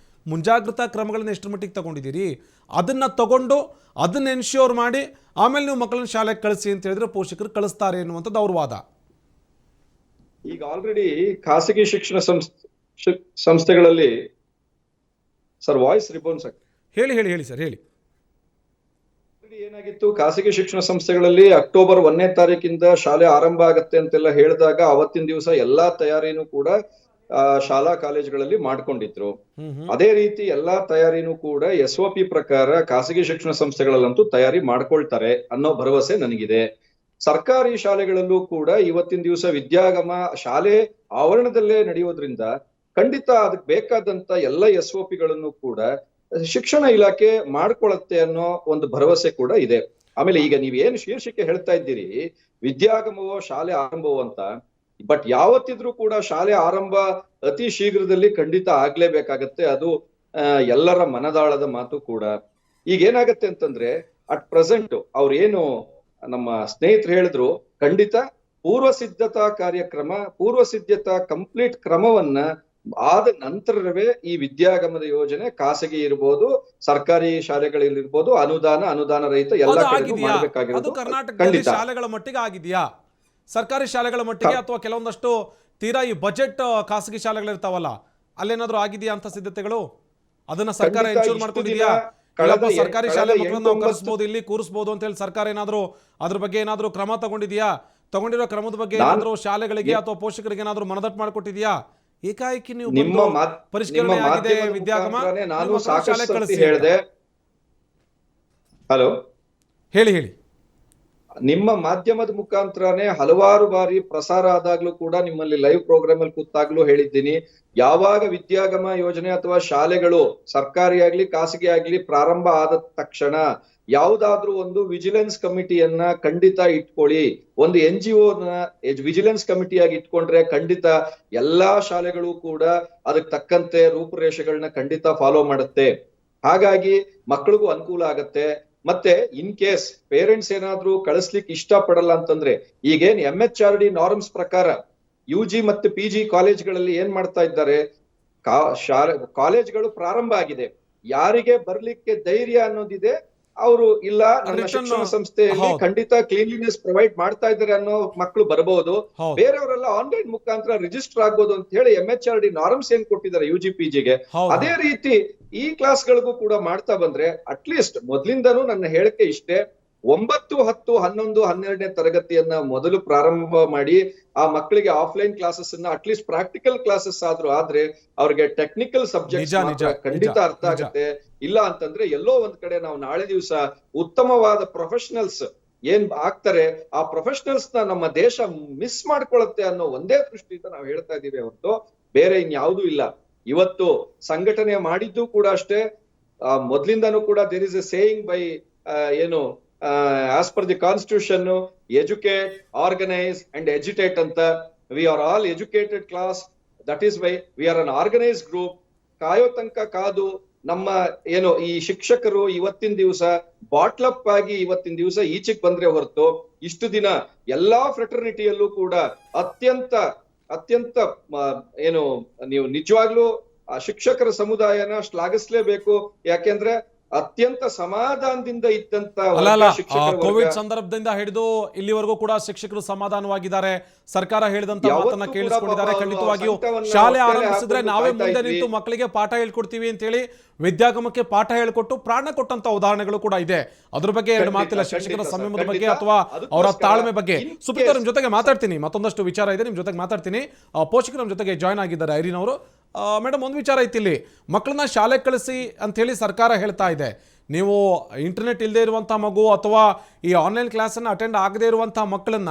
ಮುಂಜಾಗ್ರತಾ ಕ್ರಮಗಳನ್ನು ಎಷ್ಟರ ಮಟ್ಟಿಗೆ ತಗೊಂಡಿದ್ದೀರಿ, ಅದನ್ನು ತಗೊಂಡು ಅದನ್ನು ಎನ್ಶ್ಯೂರ್ ಮಾಡಿ ಆಮೇಲೆ ನೀವು ಮಕ್ಕಳನ್ನ ಶಾಲೆಗೆ ಕಳಿಸಿ ಅಂತ ಹೇಳಿದ್ರೆ ಪೋಷಕರು ಕಳಿಸ್ತಾರೆ ಎನ್ನುವಂಥದ್ದು ಅವ್ರ ವಾದ. ಈಗ ಆಲ್ರೆಡಿ ಖಾಸಗಿ ಶಿಕ್ಷಣ ಸಂಸ್ಥೆಗಳಲ್ಲಿ ಸರ್ ವಾಯ್ಸ್ ರಿಬೋನ್ ಸರ್ ಹೇಳಿ ಸರ್, ಹೇಳಿ. ಏನಾಗಿತ್ತು, ಖಾಸಗಿ ಶಿಕ್ಷಣ ಸಂಸ್ಥೆಗಳಲ್ಲಿ ಅಕ್ಟೋಬರ್ 1ನೇ ತಾರೀಕಿಂದ ಶಾಲೆ ಆರಂಭ ಆಗತ್ತೆ ಅಂತೆಲ್ಲ ಹೇಳಿದಾಗ ಅವತ್ತಿನ ದಿವಸ ಎಲ್ಲಾ ತಯಾರಿನೂ ಕೂಡ ಶಾಲಾ ಕಾಲೇಜುಗಳಲ್ಲಿ ಮಾಡ್ಕೊಂಡಿದ್ರು. ಅದೇ ರೀತಿ ಎಲ್ಲಾ ತಯಾರಿನೂ ಕೂಡ SOP ಪ್ರಕಾರ ಖಾಸಗಿ ಶಿಕ್ಷಣ ಸಂಸ್ಥೆಗಳಲ್ಲಂತೂ ತಯಾರಿ ಮಾಡ್ಕೊಳ್ತಾರೆ ಅನ್ನೋ ಭರವಸೆ ನನಗಿದೆ. ಸರ್ಕಾರಿ ಶಾಲೆಗಳಲ್ಲೂ ಕೂಡ ಇವತ್ತಿನ ದಿವಸ ವಿದ್ಯಾಗಮ ಶಾಲೆ ಆವರಣದಲ್ಲೇ ನಡೆಯೋದ್ರಿಂದ ಖಂಡಿತ ಅದಕ್ಕೆ ಬೇಕಾದಂತ ಎಲ್ಲ SOPಗಳನ್ನು ಕೂಡ ಶಿಕ್ಷಣ ಇಲಾಖೆ ಮಾಡ್ಕೊಳತ್ತೆ ಅನ್ನೋ ಒಂದು ಭರವಸೆ ಕೂಡ ಇದೆ. ಆಮೇಲೆ ಈಗ ನೀವೇನು ಶೀರ್ಷಿಕೆ ಹೇಳ್ತಾ ಇದ್ದೀರಿ, ವಿದ್ಯಾಗಮವೋ ಶಾಲೆ ಆರಂಭವೋ ಅಂತ, ಬಟ್ ಯಾವತ್ತಿದ್ರೂ ಕೂಡ ಶಾಲೆ ಆರಂಭ ಅತಿ ಶೀಘ್ರದಲ್ಲಿ ಖಂಡಿತ ಆಗ್ಲೇಬೇಕಾಗತ್ತೆ. ಅದು ಎಲ್ಲರ ಮನದಾಳದ ಮಾತು ಕೂಡ. ಈಗ ಏನಾಗತ್ತೆ ಅಂತಂದ್ರೆ, ಅಟ್ ಪ್ರೆಸೆಂಟ್ ಅವ್ರು ಏನು ನಮ್ಮ ಸ್ನೇಹಿತರು ಹೇಳಿದ್ರು, ಖಂಡಿತ ಪೂರ್ವ ಸಿದ್ಧತಾ ಕಂಪ್ಲೀಟ್ ಕ್ರಮವನ್ನ ಆದ ನಂತರವೇ ಈ ವಿದ್ಯಾಗಮದ ಯೋಜನೆ ಖಾಸಗಿ ಇರ್ಬೋದು, ಸರ್ಕಾರಿ ಶಾಲೆಗಳಲ್ಲಿರ್ಬೋದು, ಅನುದಾನ ರಹಿತ ಎಲ್ಲ ಕಡೆಗೂ ಮಾಡಬೇಕಾಗಿರೋದು ಕರ್ನಾಟಕದಲ್ಲಿ ಶಾಲೆಗಳ ಮಟ್ಟಿಗೆ ಆಗಿದೆಯಾ? ಸರ್ಕಾರಿ ಶಾಲೆಗಳ ಮಟ್ಟಿಗೆ ಅಥವಾ ಕೆಲವೊಂದಷ್ಟು ತೀರಾ ಈ ಬಜೆಟ್ ಖಾಸಗಿ ಶಾಲೆಗಳಿರ್ತಾವಲ್ಲ, ಅಲ್ಲೇನಾದ್ರೂ ಆಗಿದೆಯಾ ಅಂತ ಸಿದ್ಧತೆಗಳು? ಅದನ್ನ ಸರ್ಕಾರ ಎನ್ಶೂರ್ ಮಾಡ್ಕೊಂಡಿದ್ಯಾ? ಸರ್ಕಾರಿ ಶಾಲೆ ಮಕ್ಕಳನ್ನ ನಾವು ಕರೆಸಬಹುದು, ಇಲ್ಲಿ ಕೂರಿಸಬಹುದು ಅಂತ ಹೇಳಿ ಸರ್ಕಾರ ಏನಾದ್ರೂ ಅದ್ರ ಬಗ್ಗೆ ಏನಾದ್ರೂ ಕ್ರಮ ತಗೊಂಡಿದ್ಯಾ? ತಗೊಂಡಿರೋ ಕ್ರಮದ ಬಗ್ಗೆ ಏನಾದ್ರೂ ಶಾಲೆಗಳಿಗೆ ಅಥವಾ ಪೋಷಕರಿಗೆ ಏನಾದ್ರೂ ಮನದಟ್ಟು ಮಾಡಿಕೊಟ್ಟಿದ್ಯಾ? ಏಕಾಏಕಿ ನೀವು ಪರಿಷ್ಕರಣೆ ಆಗಿದೆ ವಿದ್ಯಾಗಮ, ನಾನು ಸಾಕಷ್ಟು ಹೇಳಿದೆ. ಹಲೋ, ಹೇಳಿ. ನಿಮ್ಮ ಮಾಧ್ಯಮದ ಮುಖಾಂತರನೇ ಹಲವಾರು ಬಾರಿ ಪ್ರಸಾರ ಆದಾಗ್ಲೂ ಕೂಡ, ನಿಮ್ಮಲ್ಲಿ ಲೈವ್ ಪ್ರೋಗ್ರಾಮ್ ಅಲ್ಲಿ ಕೂತಾಗ್ಲೂ ಹೇಳಿದ್ದೀನಿ, ಯಾವಾಗ ವಿದ್ಯಾಗಮ ಯೋಜನೆ ಅಥವಾ ಶಾಲೆಗಳು ಸರ್ಕಾರಿ ಆಗ್ಲಿ ಖಾಸಗಿ ಆಗ್ಲಿ ಪ್ರಾರಂಭ ಆದ ತಕ್ಷಣ ಯಾವುದಾದ್ರೂ ಒಂದು ವಿಜಿಲೆನ್ಸ್ ಕಮಿಟಿಯನ್ನ ಖಂಡಿತ ಇಟ್ಕೊಳ್ಳಿ. ಒಂದು NGO ವಿಜಿಲೆನ್ಸ್ ಕಮಿಟಿಯಾಗಿ ಇಟ್ಕೊಂಡ್ರೆ ಖಂಡಿತ ಎಲ್ಲಾ ಶಾಲೆಗಳು ಕೂಡ ಅದಕ್ಕೆ ತಕ್ಕಂತೆ ರೂಪುರೇಷೆಗಳನ್ನ ಖಂಡಿತ ಫಾಲೋ ಮಾಡುತ್ತೆ. ಹಾಗಾಗಿ ಮಕ್ಕಳಿಗೂ ಅನುಕೂಲ ಆಗತ್ತೆ. ಮತ್ತೆ ಇನ್ ಕೇಸ್ ಪೇರೆಂಟ್ಸ್ ಏನಾದ್ರೂ ಕಳಿಸ್ಲಿಕ್ಕೆ ಇಷ್ಟ ಪಡಲ್ಲ ಅಂತಂದ್ರೆ, ಈಗೇನ್ MHRD ನಾರ್ಮ್ಸ್ ಪ್ರಕಾರ UG ಮತ್ತು PG ಕಾಲೇಜ್ಗಳಲ್ಲಿ ಏನ್ ಮಾಡ್ತಾ ಇದ್ದಾರೆ, ಕಾಲೇಜ್ಗಳು ಪ್ರಾರಂಭ ಆಗಿದೆ, ಯಾರಿಗೆ ಬರ್ಲಿಕ್ಕೆ ಧೈರ್ಯ ಅನ್ನೋದಿದೆ ಅವರು ಇಲ್ಲ ನನ್ನ ಶಿಕ್ಷಣ ಸಂಸ್ಥೆಯಲ್ಲಿ ಖಂಡಿತ ಕ್ಲೀನ್ಲಿನೆಸ್ ಪ್ರೊವೈಡ್ ಮಾಡ್ತಾ ಇದ್ದಾರೆ ಅನ್ನೋ ಮಕ್ಕಳು ಬರಬಹುದು. ಬೇರೆಯವರೆಲ್ಲ ಆನ್ಲೈನ್ ಮುಖಾಂತರ ರಿಜಿಸ್ಟರ್ ಆಗ್ಬೋದು ಅಂತ ಹೇಳಿ MHRD ನಾರ್ಮ್ಸ್ ಏನ್ ಕೊಟ್ಟಿದ್ದಾರೆ UG PGಗೆ, ಅದೇ ರೀತಿ ಈ ಕ್ಲಾಸ್ಗಳಿಗೂ ಕೂಡ ಮಾಡ್ತಾ ಬಂದ್ರೆ ಅಟ್ಲೀಸ್ಟ್ ಮೊದ್ಲಿಂದನೂ ನನ್ನ ಹೇಳಿಕೆ ಇಷ್ಟೇ, 9, 10, 11, 12ನೇ ತರಗತಿಯನ್ನ ಮೊದಲು ಪ್ರಾರಂಭ ಮಾಡಿ ಆ ಮಕ್ಕಳಿಗೆ ಆಫ್ಲೈನ್ ಕ್ಲಾಸಸ್ ಅನ್ನ ಅಟ್ಲೀಸ್ಟ್ ಪ್ರಾಕ್ಟಿಕಲ್ ಕ್ಲಾಸಸ್ ಆದ್ರೆ ಅವ್ರಿಗೆ ಟೆಕ್ನಿಕಲ್ ಸಬ್ಜೆಕ್ಟ್ಸ್ ಮಾತ್ರ ಖಂಡಿತ ಅರ್ಥ ಆಗುತ್ತೆ. ಇಲ್ಲ ಅಂತಂದ್ರೆ ಎಲ್ಲೋ ಒಂದ್ ಕಡೆ ನಾವು ನಾಳೆ ದಿವಸ ಉತ್ತಮವಾದ ಪ್ರೊಫೆಷನಲ್ಸ್ ಏನ್ ಆಗ್ತಾರೆ, ಆ ಪ್ರೊಫೆಷನಲ್ಸ್ ನ ನಮ್ಮ ದೇಶ ಮಿಸ್ ಮಾಡ್ಕೊಳತ್ತೆ ಅನ್ನೋ ಒಂದೇ ದೃಷ್ಟಿಯಿಂದ ನಾವು ಹೇಳ್ತಾ ಇದೀವಿ ಹೊರತು ಬೇರೆ ಇನ್ಯಾವುದೂ ಇಲ್ಲ. ಇವತ್ತು ಸಂಘಟನೆ ಮಾಡಿದ್ದು ಕೂಡ ಅಷ್ಟೇ, ಮೊದ್ಲಿಂದಾನು ಕೂಡ there is a saying by ಏನು as per the constitution, educate, organise and agitate ಅಂತ. We are all educated class, that is why we are un organise group. ಕಾಯೋ ತನಕ ಕಾದು ನಮ್ಮ ಏನು ಈ ಶಿಕ್ಷಕರು ಇವತ್ತಿನ ದಿವಸ ಬಾಟ್ಲಪ್ ಆಗಿ ಇವತ್ತಿನ ದಿವಸ ಈಚೆಗೆ ಬಂದ್ರೆ ಹೊರತು ಇಷ್ಟು ದಿನ ಎಲ್ಲಾ ಫ್ರೆಟರ್ನಿಟಿಯಲ್ಲೂ ಕೂಡ ಅತ್ಯಂತ ಏನು ನೀವು ನಿಜವಾಗ್ಲೂ ಆ ಶಿಕ್ಷಕರ ಸಮುದಾಯನ ಶ್ಲಾಘಿಸ್ಲೇಬೇಕು. ಯಾಕೆಂದ್ರೆ ಅತ್ಯಂತ ಸಮಾಧಾನದಿಂದ ಇದ್ದಂತ ಕೋವಿಡ್ ಸಂದರ್ಭದಿಂದ ಹಿಡಿದು ಇಲ್ಲಿವರೆಗೂ ಕೂಡ ಶಿಕ್ಷಕರು ಸಮಾಧಾನವಾಗಿದ್ದಾರೆ, ಸರ್ಕಾರ ಹೇಳಿದಂತ ಮಾತನ್ನ ಕೇಳಿಸ್ಕೊಂಡಿದ್ದಾರೆ. ಖಂಡಿತವಾಗಿಯೂ ಶಾಲೆ ಆರಂಭಿಸಿದ್ರೆ ನಾವೇ ಮುಂದೆ ನಿಂತು ಮಕ್ಕಳಿಗೆ ಪಾಠ ಹೇಳ್ಕೊಡ್ತೀವಿ ಅಂತ ಹೇಳಿ ವಿದ್ಯಾಗಮಕ್ಕೆ ಪಾಠ ಹೇಳ್ಕೊಟ್ಟು ಪ್ರಾಣ ಕೊಟ್ಟಂತ ಉದಾಹರಣೆಗಳು ಕೂಡ ಇದೆ. ಅದ್ರ ಬಗ್ಗೆ ಎರಡು ಮಾತಿಲ್ಲ, ಶಿಕ್ಷಕರ ಸಂಯಮದ ಬಗ್ಗೆ ಅಥವಾ ಅವರ ತಾಳ್ಮೆ ಬಗ್ಗೆ. ಸುಪ್ರೀತಾ, ನಿಮ್ ಜೊತೆಗೆ ಮಾತಾಡ್ತೀನಿ, ಮತ್ತೊಂದಷ್ಟು ವಿಚಾರ ಇದೆ ನಿಮ್ ಜೊತೆಗೆ ಮಾತಾಡ್ತೀನಿ. ಪೋಷಕರು ನಮ್ಮ ಜೊತೆಗೆ ಜಾಯ್ನ್ ಆಗಿದ್ದಾರೆ, ಐರಿನ್ ಅವರು. ಮೇಡಮ್, ಒಂದು ವಿಚಾರ ಐತಿ, ಇಲ್ಲಿ ಮಕ್ಕಳನ್ನ ಶಾಲೆ ಕಳಿಸಿ ಅಂತ ಹೇಳಿ ಸರ್ಕಾರ ಹೇಳ್ತಾ ಇದೆ. ನೀವು ಇಂಟರ್ನೆಟ್ ಇಲ್ಲದೆ ಇರುವಂಥ ಮಗು ಅಥವಾ ಈ ಆನ್ಲೈನ್ ಕ್ಲಾಸನ್ನು ಅಟೆಂಡ್ ಆಗದೇ ಇರುವಂಥ ಮಕ್ಕಳನ್ನ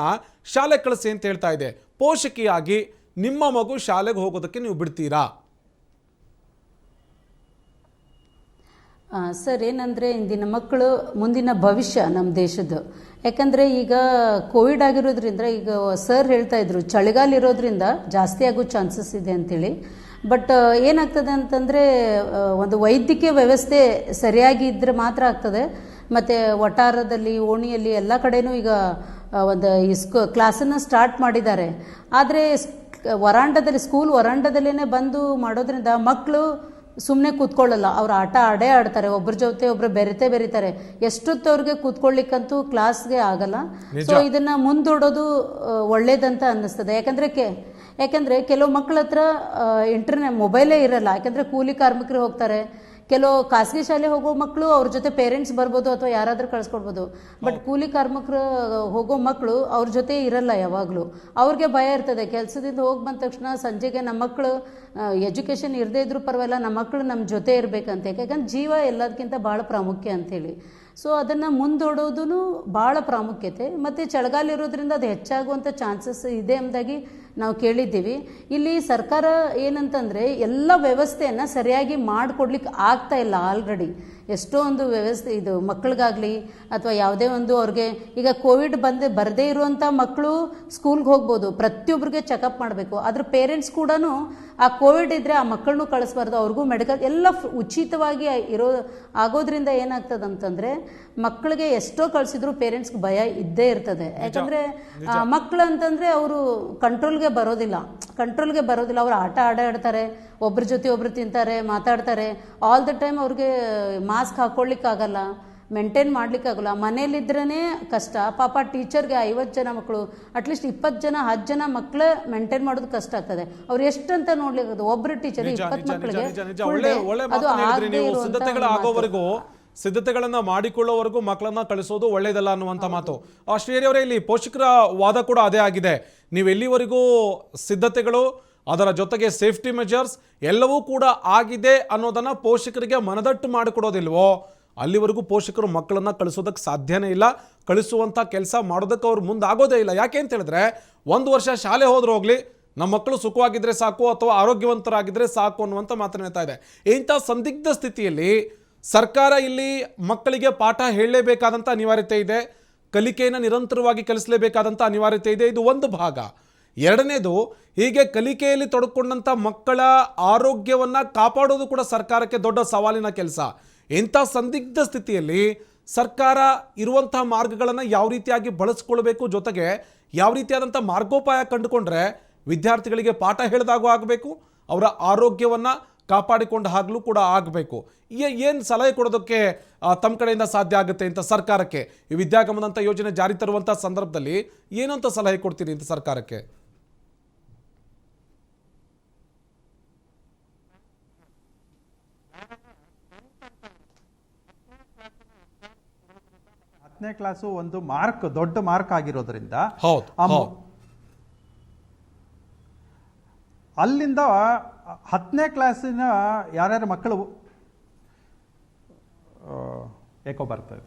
ಶಾಲೆ ಕಳಿಸಿ ಅಂತ ಹೇಳ್ತಾ ಇದೆ. ಪೋಷಕಿಯಾಗಿ ನಿಮ್ಮ ಮಗು ಶಾಲೆಗೆ ಹೋಗೋದಕ್ಕೆ ನೀವು ಬಿಡ್ತೀರಾ? ಸರ್, ಏನಂದರೆ ಇಂದಿನ ಮಕ್ಕಳು ಮುಂದಿನ ಭವಿಷ್ಯ ನಮ್ಮ ದೇಶದ್ದು. ಯಾಕಂದರೆ ಈಗ ಕೋವಿಡ್ ಆಗಿರೋದ್ರಿಂದ, ಈಗ ಸರ್ ಹೇಳ್ತಾ ಇದ್ರು ಚಳಿಗಾಲ ಇರೋದ್ರಿಂದ ಜಾಸ್ತಿ ಆಗೋ ಚಾನ್ಸಸ್ ಇದೆ ಅಂಥೇಳಿ. ಬಟ್ ಏನಾಗ್ತದೆ ಅಂತಂದರೆ ಒಂದು ವೈದ್ಯಕೀಯ ವ್ಯವಸ್ಥೆ ಸರಿಯಾಗಿ ಇದ್ದರೆ ಮಾತ್ರ ಆಗ್ತದೆ. ಮತ್ತು ವಠಾರದಲ್ಲಿ, ಓಣಿಯಲ್ಲಿ ಎಲ್ಲ ಕಡೆನೂ ಈಗ ಒಂದು ಕ್ಲಾಸನ್ನು ಸ್ಟಾರ್ಟ್ ಮಾಡಿದ್ದಾರೆ. ಆದರೆ ವರಾಂಡದಲ್ಲಿ, ಸ್ಕೂಲ್ ವರಾಂಡದಲ್ಲೇ ಬಂದು ಮಾಡೋದ್ರಿಂದ ಮಕ್ಕಳು ಸುಮ್ಮನೆ ಕೂತ್ಕೊಳ್ಳಲ್ಲ, ಅವ್ರು ಆಟ ಆಡ್ತಾರೆ, ಒಬ್ಬರ ಜೊತೆ ಒಬ್ಬರು ಬೆರಿತಾರೆ. ಎಷ್ಟೊತ್ತು ಅವ್ರಿಗೆ ಕೂತ್ಕೊಳ್ಳಿಕ್ಕಂತೂ ಕ್ಲಾಸ್ಗೆ ಆಗಲ್ಲ. ಸೊ ಇದನ್ನ ಮುಂದೂಡೋದು ಒಳ್ಳೇದಂತ ಅನ್ನಿಸ್ತದೆ. ಯಾಕಂದ್ರೆ ಕೆಲವು ಮಕ್ಕಳ ಹತ್ರ ಮೊಬೈಲೇ ಇರಲ್ಲ. ಯಾಕಂದ್ರೆ ಕೂಲಿ ಕಾರ್ಮಿಕರು ಹೋಗ್ತಾರೆ, ಕೆಲವು ಖಾಸಗಿ ಶಾಲೆ ಹೋಗೋ ಮಕ್ಕಳು ಅವ್ರ ಜೊತೆ ಪೇರೆಂಟ್ಸ್ ಬರ್ಬೋದು ಅಥವಾ ಯಾರಾದರೂ ಕಳಿಸ್ಕೊಡ್ಬೋದು. ಬಟ್ ಕೂಲಿ ಕಾರ್ಮಿಕರು ಹೋಗೋ ಮಕ್ಕಳು ಅವ್ರ ಜೊತೆ ಇರಲ್ಲ ಯಾವಾಗಲೂ. ಅವ್ರಿಗೆ ಭಯ ಇರ್ತದೆ, ಕೆಲಸದಿಂದ ಹೋಗಿ ಬಂದ ತಕ್ಷಣ ಸಂಜೆಗೆ ನಮ್ಮ ಮಕ್ಕಳು ಎಜುಕೇಷನ್ ಇರದೇ ಇದ್ರೂ ಪರವಾಗಿಲ್ಲ, ನಮ್ಮ ಮಕ್ಕಳು ನಮ್ಮ ಜೊತೆ ಇರಬೇಕಂತ. ಯಾಕಂದ್ರೆ ಜೀವ ಎಲ್ಲದಕ್ಕಿಂತ ಭಾಳ ಪ್ರಾಮುಖ್ಯ ಅಂಥೇಳಿ. ಸೊ ಅದನ್ನು ಮುಂದೂಡೋದು ಭಾಳ ಪ್ರಾಮುಖ್ಯತೆ. ಮತ್ತು ಚಳಿಗಾಲ ಇರೋದ್ರಿಂದ ಅದು ಹೆಚ್ಚಾಗುವಂಥ ಚಾನ್ಸಸ್ ಇದೆ ಎಂಬುದಾಗಿ ನಾವು ಕೇಳಿದ್ದೀವಿ. ಇಲ್ಲಿ ಸರ್ಕಾರ ಏನಂತಂದರೆ ಎಲ್ಲ ವ್ಯವಸ್ಥೆಯನ್ನು ಸರಿಯಾಗಿ ಮಾಡಿಕೊಡ್ಲಿಕ್ಕೆ ಆಗ್ತಾ ಇಲ್ಲ. ಆಲ್ರೆಡಿ ಎಷ್ಟೋ ಒಂದು ವ್ಯವಸ್ಥೆ ಇದು ಮಕ್ಕಳಿಗಾಗಲಿ ಅಥವಾ ಯಾವುದೇ ಒಂದು ಅವ್ರಿಗೆ, ಈಗ ಕೋವಿಡ್ ಬರದೇ ಇರುವಂಥ ಮಕ್ಕಳು ಸ್ಕೂಲ್ಗೆ ಹೋಗ್ಬೋದು, ಪ್ರತಿಯೊಬ್ಬರಿಗೆ ಚೆಕಪ್ ಮಾಡಬೇಕು. ಅದ್ರ ಪೇರೆಂಟ್ಸ್ ಕೂಡ ಆ ಕೋವಿಡ್ ಇದ್ದರೆ ಆ ಮಕ್ಕಳನ್ನೂ ಕಳಿಸ್ಬಾರ್ದು, ಅವ್ರಿಗೂ ಮೆಡಿಕಲ್ ಎಲ್ಲ ಉಚಿತವಾಗಿ ಆಗೋದ್ರಿಂದ ಏನಾಗ್ತದೆ ಅಂತಂದರೆ ಮಕ್ಕಳಿಗೆ ಎಷ್ಟೋ ಕಳಿಸಿದ್ರು ಪೇರೆಂಟ್ಸ್ಗೆ ಭಯ ಇದ್ದೇ ಇರ್ತದೆ. ಯಾಕಂದರೆ ಮಕ್ಕಳು ಅಂತಂದರೆ ಅವರು ಕಂಟ್ರೋಲ್ಗೆ ಬರೋದಿಲ್ಲ, ಅವ್ರು ಆಟ ಆಡ್ತಾರೆ, ಒಬ್ಬರ ಜೊತೆ ಒಬ್ರು ತಿಂತಾರೆ, ಮಾತಾಡ್ತಾರೆ. ಆಲ್ ದ ಟೈಮ್ ಅವ್ರಿಗೆ ಮಾಸ್ಕ್ ಹಾಕ್ಕೊಳ್ಳಿಕ್ಕಾಗಲ್ಲ, ಮೇಂಟೈನ್ ಮಾಡ್ಲಿಕ್ಕಾಗಲ್ಲ. ಮನೇಲಿದ್ರೇ ಕಷ್ಟ. ಪಾಪ ಟೀಚರ್ಗೆ 50 ಜನ ಮಕ್ಕಳು, ಅಟ್ಲೀಸ್ಟ್ 20 ಜನ 10 ಜನ ಮಕ್ಕಳು ಮೇಂಟೈನ್ ಮಾಡೋದು ಕಷ್ಟ ಆಗ್ತದೆ. ಅವ್ರು ಎಷ್ಟಂತ ನೋಡ್ಲಿಕ್ಕೆ ಒಬ್ಬರು ಟೀಚರ್ 20 ಮಕ್ಕಳಿಗೆ ಸಿದ್ಧತೆಗಳನ್ನ ಮಾಡಿಕೊಳ್ಳೋವರೆಗೂ ಮಕ್ಕಳನ್ನ ಕಳಿಸೋದು ಒಳ್ಳೇದಲ್ಲ ಅನ್ನುವಂಥ ಮಾತು. ಶ್ರೀಹರಿಯವರೇ, ಇಲ್ಲಿ ಪೋಷಕರ ವಾದ ಕೂಡ ಅದೇ ಆಗಿದೆ. ನೀವು ಎಲ್ಲಿವರೆಗೂ ಸಿದ್ಧತೆಗಳು, ಅದರ ಜೊತೆಗೆ ಸೇಫ್ಟಿ ಮೆಜರ್ಸ್ ಎಲ್ಲವೂ ಕೂಡ ಆಗಿದೆ ಅನ್ನೋದನ್ನ ಪೋಷಕರಿಗೆ ಮನದಟ್ಟು ಮಾಡಿಕೊಡೋದಿಲ್ವೋ ಅಲ್ಲಿವರೆಗೂ ಪೋಷಕರು ಮಕ್ಕಳನ್ನ ಕಳಿಸೋದಕ್ಕೆ ಸಾಧ್ಯನೇ ಇಲ್ಲ, ಕಳಿಸುವಂಥ ಕೆಲಸ ಮಾಡೋದಕ್ಕೆ ಅವ್ರು ಮುಂದಾಗೋದೇ ಇಲ್ಲ. ಯಾಕೆ ಅಂತ ಹೇಳಿದ್ರೆ 1 ವರ್ಷ ಶಾಲೆ ಹೋದ್ರೂ ಹೋಗ್ಲಿ, ನಮ್ಮ ಮಕ್ಕಳು ಸುಖವಾಗಿದ್ರೆ ಸಾಕು ಅಥವಾ ಆರೋಗ್ಯವಂತರಾಗಿದ್ರೆ ಸಾಕು ಅನ್ನುವಂಥ ಮಾತನ್ನ ಹೇಳ್ತಾ ಇದೆ. ಇಂಥ ಸಂದಿಗ್ಧ ಸ್ಥಿತಿಯಲ್ಲಿ ಸರ್ಕಾರ ಇಲ್ಲಿ ಮಕ್ಕಳಿಗೆ ಪಾಠ ಹೇಳಲೇಬೇಕಾದಂಥ ಅನಿವಾರ್ಯತೆ ಇದೆ, ಕಲಿಕೆಯನ್ನು ನಿರಂತರವಾಗಿ ಕಲಿಸಲೇಬೇಕಾದಂಥ ಅನಿವಾರ್ಯತೆ ಇದೆ. ಇದು ಒಂದು ಭಾಗ. ಎರಡನೇದು, ಹೀಗೆ ಕಲಿಕೆಯಲ್ಲಿ ತೊಡಕೊಂಡಂಥ ಮಕ್ಕಳ ಆರೋಗ್ಯವನ್ನು ಕಾಪಾಡೋದು ಕೂಡ ಸರ್ಕಾರಕ್ಕೆ ದೊಡ್ಡ ಸವಾಲಿನ ಕೆಲಸ. ಇಂಥ ಸಂದಿಗ್ಧ ಸ್ಥಿತಿಯಲ್ಲಿ ಸರ್ಕಾರ ಇರುವಂಥ ಮಾರ್ಗಗಳನ್ನು ಯಾವ ರೀತಿಯಾಗಿ ಬಳಸ್ಕೊಳ್ಬೇಕು, ಜೊತೆಗೆ ಯಾವ ರೀತಿಯಾದಂಥ ಮಾರ್ಗೋಪಾಯ ಕಂಡುಕೊಂಡ್ರೆ ವಿದ್ಯಾರ್ಥಿಗಳಿಗೆ ಪಾಠ ಹೇಳಿದಾಗೂ ಆಗಬೇಕು, ಅವರ ಆರೋಗ್ಯವನ್ನು ಕಾಪಾಡಿಕೊಂಡು ಹಾಗಲೂ ಕೂಡ ಆಗಬೇಕು. ಏನು ಸಲಹೆ ಕೊಡೋದಕ್ಕೆ ತಮ್ಮ ಕಡೆಯಿಂದ ಸಾಧ್ಯ ಆಗುತ್ತೆ ಅಂತ ಸರ್ಕಾರಕ್ಕೆ? ಈ ವಿದ್ಯಾಗಮನಂಥ ಯೋಜನೆ ಜಾರಿ ತರುವಂಥ ಸಂದರ್ಭದಲ್ಲಿ ಏನಂತ ಸಲಹೆ ಕೊಡ್ತೀರಿ ಅಂತ ಸರ್ಕಾರಕ್ಕೆ? 10ನೇ ಕ್ಲಾಸು ಒಂದು ಮಾರ್ಕ್, ದೊಡ್ಡ ಮಾರ್ಕ್ ಆಗಿರೋದ್ರಿಂದ ಹೌದು, ಹೌದು. ಅಲ್ಲಿಂದ 10ನೇ ಕ್ಲಾಸಿನ ಯಾರ್ಯಾರ ಮಕ್ಕಳು ಏಕೋ ಬರ್ತದೆ,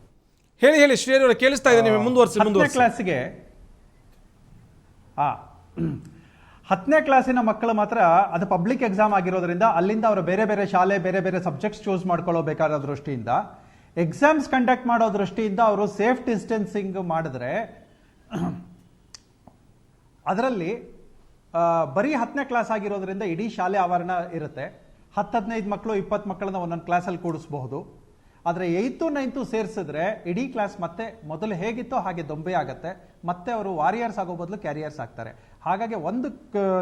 ಹೇಳಿ ಹೇಳಿ ಶ್ರೀಹರಿ ಅವರೇ, ಕೇಳಿಸ್ತಾ ಇದೆ, ನೀವು ಮುಂದುವರಿಸಿ 10ನೇ ಕ್ಲಾಸಿಗೆ 10ನೇ ಕ್ಲಾಸಿನ ಮಕ್ಕಳು ಮಾತ್ರ ಅದು ಪಬ್ಲಿಕ್ ಎಕ್ಸಾಮ್ ಆಗಿರೋದ್ರಿಂದ ಅಲ್ಲಿಂದ ಅವರು ಬೇರೆ ಬೇರೆ ಶಾಲೆ, ಬೇರೆ ಬೇರೆ ಸಬ್ಜೆಕ್ಟ್ಸ್ ಚೂಸ್ ಮಾಡ್ಕೊಳ್ಳಬೇಕಾದ ದೃಷ್ಟಿಯಿಂದ, ಎಕ್ಸಾಮ್ಸ್ ಕಂಡಕ್ಟ್ ಮಾಡೋ ದೃಷ್ಟಿಯಿಂದ ಅವರು ಸೇಫ್ ಡಿಸ್ಟೆನ್ಸಿಂಗ್ ಮಾಡಿದ್ರೆ ಅದರಲ್ಲಿ ಬರೀ 10ನೇ ಕ್ಲಾಸ್ ಆಗಿರೋದ್ರಿಂದ ಇಡೀ ಶಾಲೆ ಆವರಣ ಇರುತ್ತೆ. 10-15 ಮಕ್ಕಳು 20 ಮಕ್ಕಳನ್ನ ಒಂದೊಂದು ಕ್ಲಾಸಲ್ಲಿ ಕೂಡಿಸಬಹುದು. ಆದರೆ 8th 9th ಸೇರಿಸಿದ್ರೆ ಇಡೀ ಕ್ಲಾಸ್ ಮತ್ತೆ ಮೊದಲು ಹೇಗಿತ್ತೋ ಹಾಗೆ ದೊಂಬೆ ಆಗುತ್ತೆ. ಮತ್ತೆ ಅವರು ವಾರಿಯರ್ಸ್ ಆಗೋ ಬದಲು ಕ್ಯಾರಿಯರ್ಸ್ ಆಗ್ತಾರೆ. ಹಾಗಾಗಿ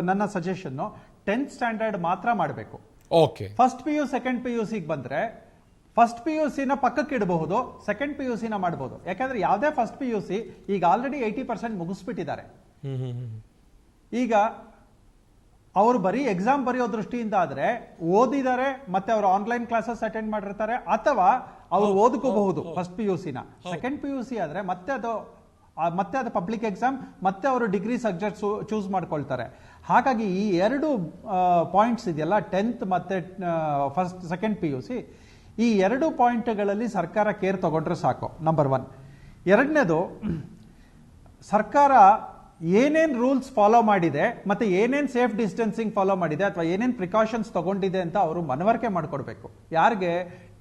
ನನ್ನ ಸಜೆಷನ್ನು 10th ಸ್ಟ್ಯಾಂಡರ್ಡ್ ಮಾತ್ರ ಮಾಡಬೇಕು. Okay. First PU second PUC ಬಂದ್ರೆ ಫಸ್ಟ್ PUC ನ ಪಕ್ಕಕ್ಕೆ ಇಡಬಹುದು, ಸೆಕೆಂಡ್ PUC ನ ಮಾಡಬಹುದು. ಯಾಕಂದ್ರೆ ಯಾವುದೇ ಫಸ್ಟ್ PUC ಈಗ ಆಲ್ರೆಡಿ 80% ಮುಗಿಸ್ಬಿಟ್ಟಿದ್ದಾರೆ. ಈಗ ಅವರು ಬರೀ ಎಕ್ಸಾಮ್ ಬರೆಯೋ ದೃಷ್ಟಿಯಿಂದ ಆದ್ರೆ ಓದಿದ್ದಾರೆ, ಮತ್ತೆ ಅವರು ಆನ್ಲೈನ್ ಕ್ಲಾಸಸ್ ಅಟೆಂಡ್ ಮಾಡಿರ್ತಾರೆ, ಅಥವಾ ಅವರು ಓದ್ಕೋಬಹುದು ಫಸ್ಟ್ PUC ನ. ಸೆಕೆಂಡ್ PUC ಆದ್ರೆ ಮತ್ತೆ ಅದು ಪಬ್ಲಿಕ್ ಎಕ್ಸಾಮ್, ಮತ್ತೆ ಅವರು ಡಿಗ್ರಿ ಸಬ್ಜೆಕ್ಟ್ ಚೂಸ್ ಮಾಡ್ಕೊಳ್ತಾರೆ. ಹಾಗಾಗಿ ಈ ಎರಡು ಪಾಯಿಂಟ್ಸ್ ಇದೆಯಲ್ಲ, 10th ಮತ್ತೆ ಸೆಕೆಂಡ್ PUC, ಈ ಎರಡು ಪಾಯಿಂಟ್ಗಳಲ್ಲಿ ಸರ್ಕಾರ ಕೇರ್ ತಗೊಂಡ್ರೆ ಸಾಕು, ನಂಬರ್ 1. ಎರಡನೇದು, ಸರ್ಕಾರ ಏನೇನ್ ರೂಲ್ಸ್ ಫಾಲೋ ಮಾಡಿದೆ ಮತ್ತೆ ಏನೇನ್ ಸೇಫ್ ಡಿಸ್ಟೆನ್ಸಿಂಗ್ ಫಾಲೋ ಮಾಡಿದೆ ಅಥವಾ ಏನೇನ್ ಪ್ರಿಕಾಷನ್ಸ್ ತಗೊಂಡಿದೆ ಅಂತ ಅವರು ಮನವರಿಕೆ ಮಾಡ್ಕೊಡ್ಬೇಕು. ಯಾರಿಗೆ?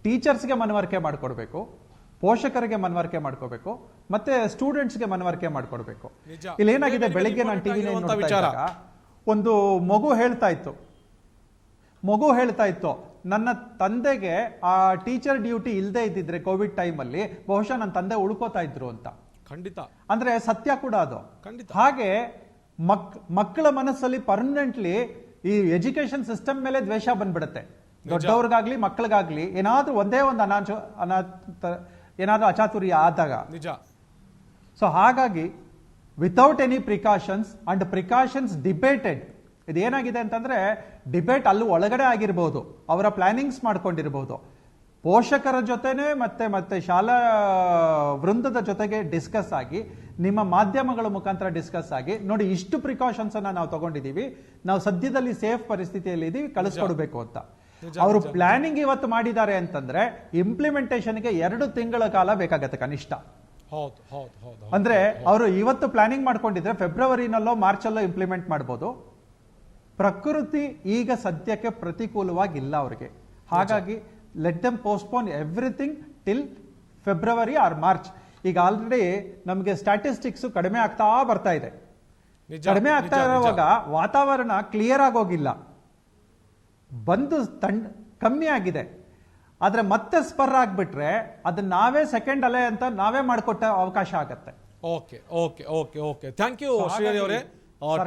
ಟೀಚರ್ಸ್ಗೆ ಮನವರಿಕೆ ಮಾಡ್ಕೊಡ್ಬೇಕು, ಪೋಷಕರಿಗೆ ಮನವರಿಕೆ ಮಾಡ್ಕೋಬೇಕು, ಮತ್ತೆ ಸ್ಟೂಡೆಂಟ್ಸ್ಗೆ ಮನವರಿಕೆ ಮಾಡ್ಕೊಡ್ಬೇಕು. ಇಲ್ಲಿ ಏನಾಗಿದೆ, ಬೆಳಿಗ್ಗೆ ನಾನು ಟಿವಿ ಒಂದು ಮಗು ಹೇಳ್ತಾ ಇತ್ತು, ನನ್ನ ತಂದೆಗೆ ಆ ಟೀಚರ್ ಡ್ಯೂಟಿ ಇಲ್ಲದೆ ಇದ್ದಿದ್ರೆ ಕೋವಿಡ್ ಟೈಮಲ್ಲಿ ಬಹುಶಃ ನನ್ನ ತಂದೆ ಉಳ್ಕೋತಾ ಇದ್ರು ಅಂತ. ಖಂಡಿತ. ಅಂದ್ರೆ ಸತ್ಯ ಕೂಡ ಅದು. ಖಂಡಿತ. ಹಾಗೆ ಮಕ್ಕಳ ಮನಸ್ಸಲ್ಲಿ ಪರ್ಮನೆಂಟ್ಲಿ ಈ ಎಜುಕೇಶನ್ ಸಿಸ್ಟಮ್ ಮೇಲೆ ದ್ವೇಷ ಬಂದ್ಬಿಡುತ್ತೆ. ದೊಡ್ಡವ್ರಿಗಾಗ್ಲಿ ಮಕ್ಕಳಿಗಾಗ್ಲಿ ಏನಾದ್ರೂ ಒಂದೇ ಒಂದು ಏನಾದ್ರೂ ಅಚಾತುರ್ಯ ಆದಾಗ. ನಿಜ. ಸೊ ಹಾಗಾಗಿ without any precautions and precautions debated, ಇದೇನಾಗಿದೆ ಅಂತಂದ್ರೆ ಡಿಬೇಟ್ ಅಲ್ಲಿ ಒಳಗಡೆ ಆಗಿರ್ಬೋದು, ಅವರ ಪ್ಲಾನಿಂಗ್ಸ್ ಮಾಡ್ಕೊಂಡಿರ್ಬೋದು, ಪೋಷಕರ ಜೊತೆನೆ ಮತ್ತೆ ಶಾಲಾ ವೃಂದದ ಜೊತೆಗೆ ಡಿಸ್ಕಸ್ ಆಗಿ, ನಿಮ್ಮ ಮಾಧ್ಯಮಗಳ ಮುಖಾಂತರ ಡಿಸ್ಕಸ್ ಆಗಿ, ನೋಡಿ ಇಷ್ಟು ಪ್ರಿಕಾಷನ್ಸ್ ಅನ್ನ ನಾವು ತಗೊಂಡಿದೀವಿ, ನಾವು ಸದ್ಯದಲ್ಲಿ ಸೇಫ್ ಪರಿಸ್ಥಿತಿಯಲ್ಲಿ ಇದೀವಿ, ಕಳಿಸ್ಕೊಡ್ಬೇಕು ಅಂತ. ಅವರು ಪ್ಲಾನಿಂಗ್ ಇವತ್ತು ಮಾಡಿದ್ದಾರೆ ಅಂತಂದ್ರೆ ಇಂಪ್ಲಿಮೆಂಟೇಷನ್ಗೆ 2 ತಿಂಗಳ ಕಾಲ ಬೇಕಾಗತ್ತೆ ಕನಿಷ್ಠ. ಅಂದ್ರೆ ಅವರು ಇವತ್ತು ಪ್ಲಾನಿಂಗ್ ಮಾಡ್ಕೊಂಡಿದ್ರೆ ಫೆಬ್ರವರಿನಲ್ಲೋ ಮಾರ್ಚಲ್ಲೋ ಇಂಪ್ಲಿಮೆಂಟ್ ಮಾಡಬಹುದು. ಪ್ರಕೃತಿ ಈಗ ಸದ್ಯಕ್ಕೆ ಪ್ರತಿಕೂಲವಾಗಿಲ್ಲ ಅವರಿಗೆ. ಹಾಗಾಗಿ let them postpone everything till February or March. ಈಗ ಆಲ್ರೆಡಿ ನಮಗೆ ಸ್ಟ್ಯಾಟಿಸ್ಟಿಕ್ಸ್ ಕಡಿಮೆ ಆಗ್ತಾ ಬರ್ತಾ ಇದೆ. ಕಡಿಮೆ ಆಗ್ತಾ ಇರುವಾಗ ವಾತಾವರಣ ಕ್ಲಿಯರ್ ಆಗೋಗಿಲ್ಲ, ಬಂದು ಕಮ್ಮಿ ಆಗಿದೆ. ಆದ್ರೆ ಮತ್ತೆ ಸ್ಪರ್ ಆಗ್ಬಿಟ್ರೆ ಅದನ್ನ ನಾವೇ ಸೆಕೆಂಡ್ ಅಲೆ ಅಂತ ನಾವೇ ಮಾಡಿಕೊಟ್ಟ ಅವಕಾಶ ಆಗತ್ತೆ. Okay okay okay okay thank you Srihari ಅವರೇ.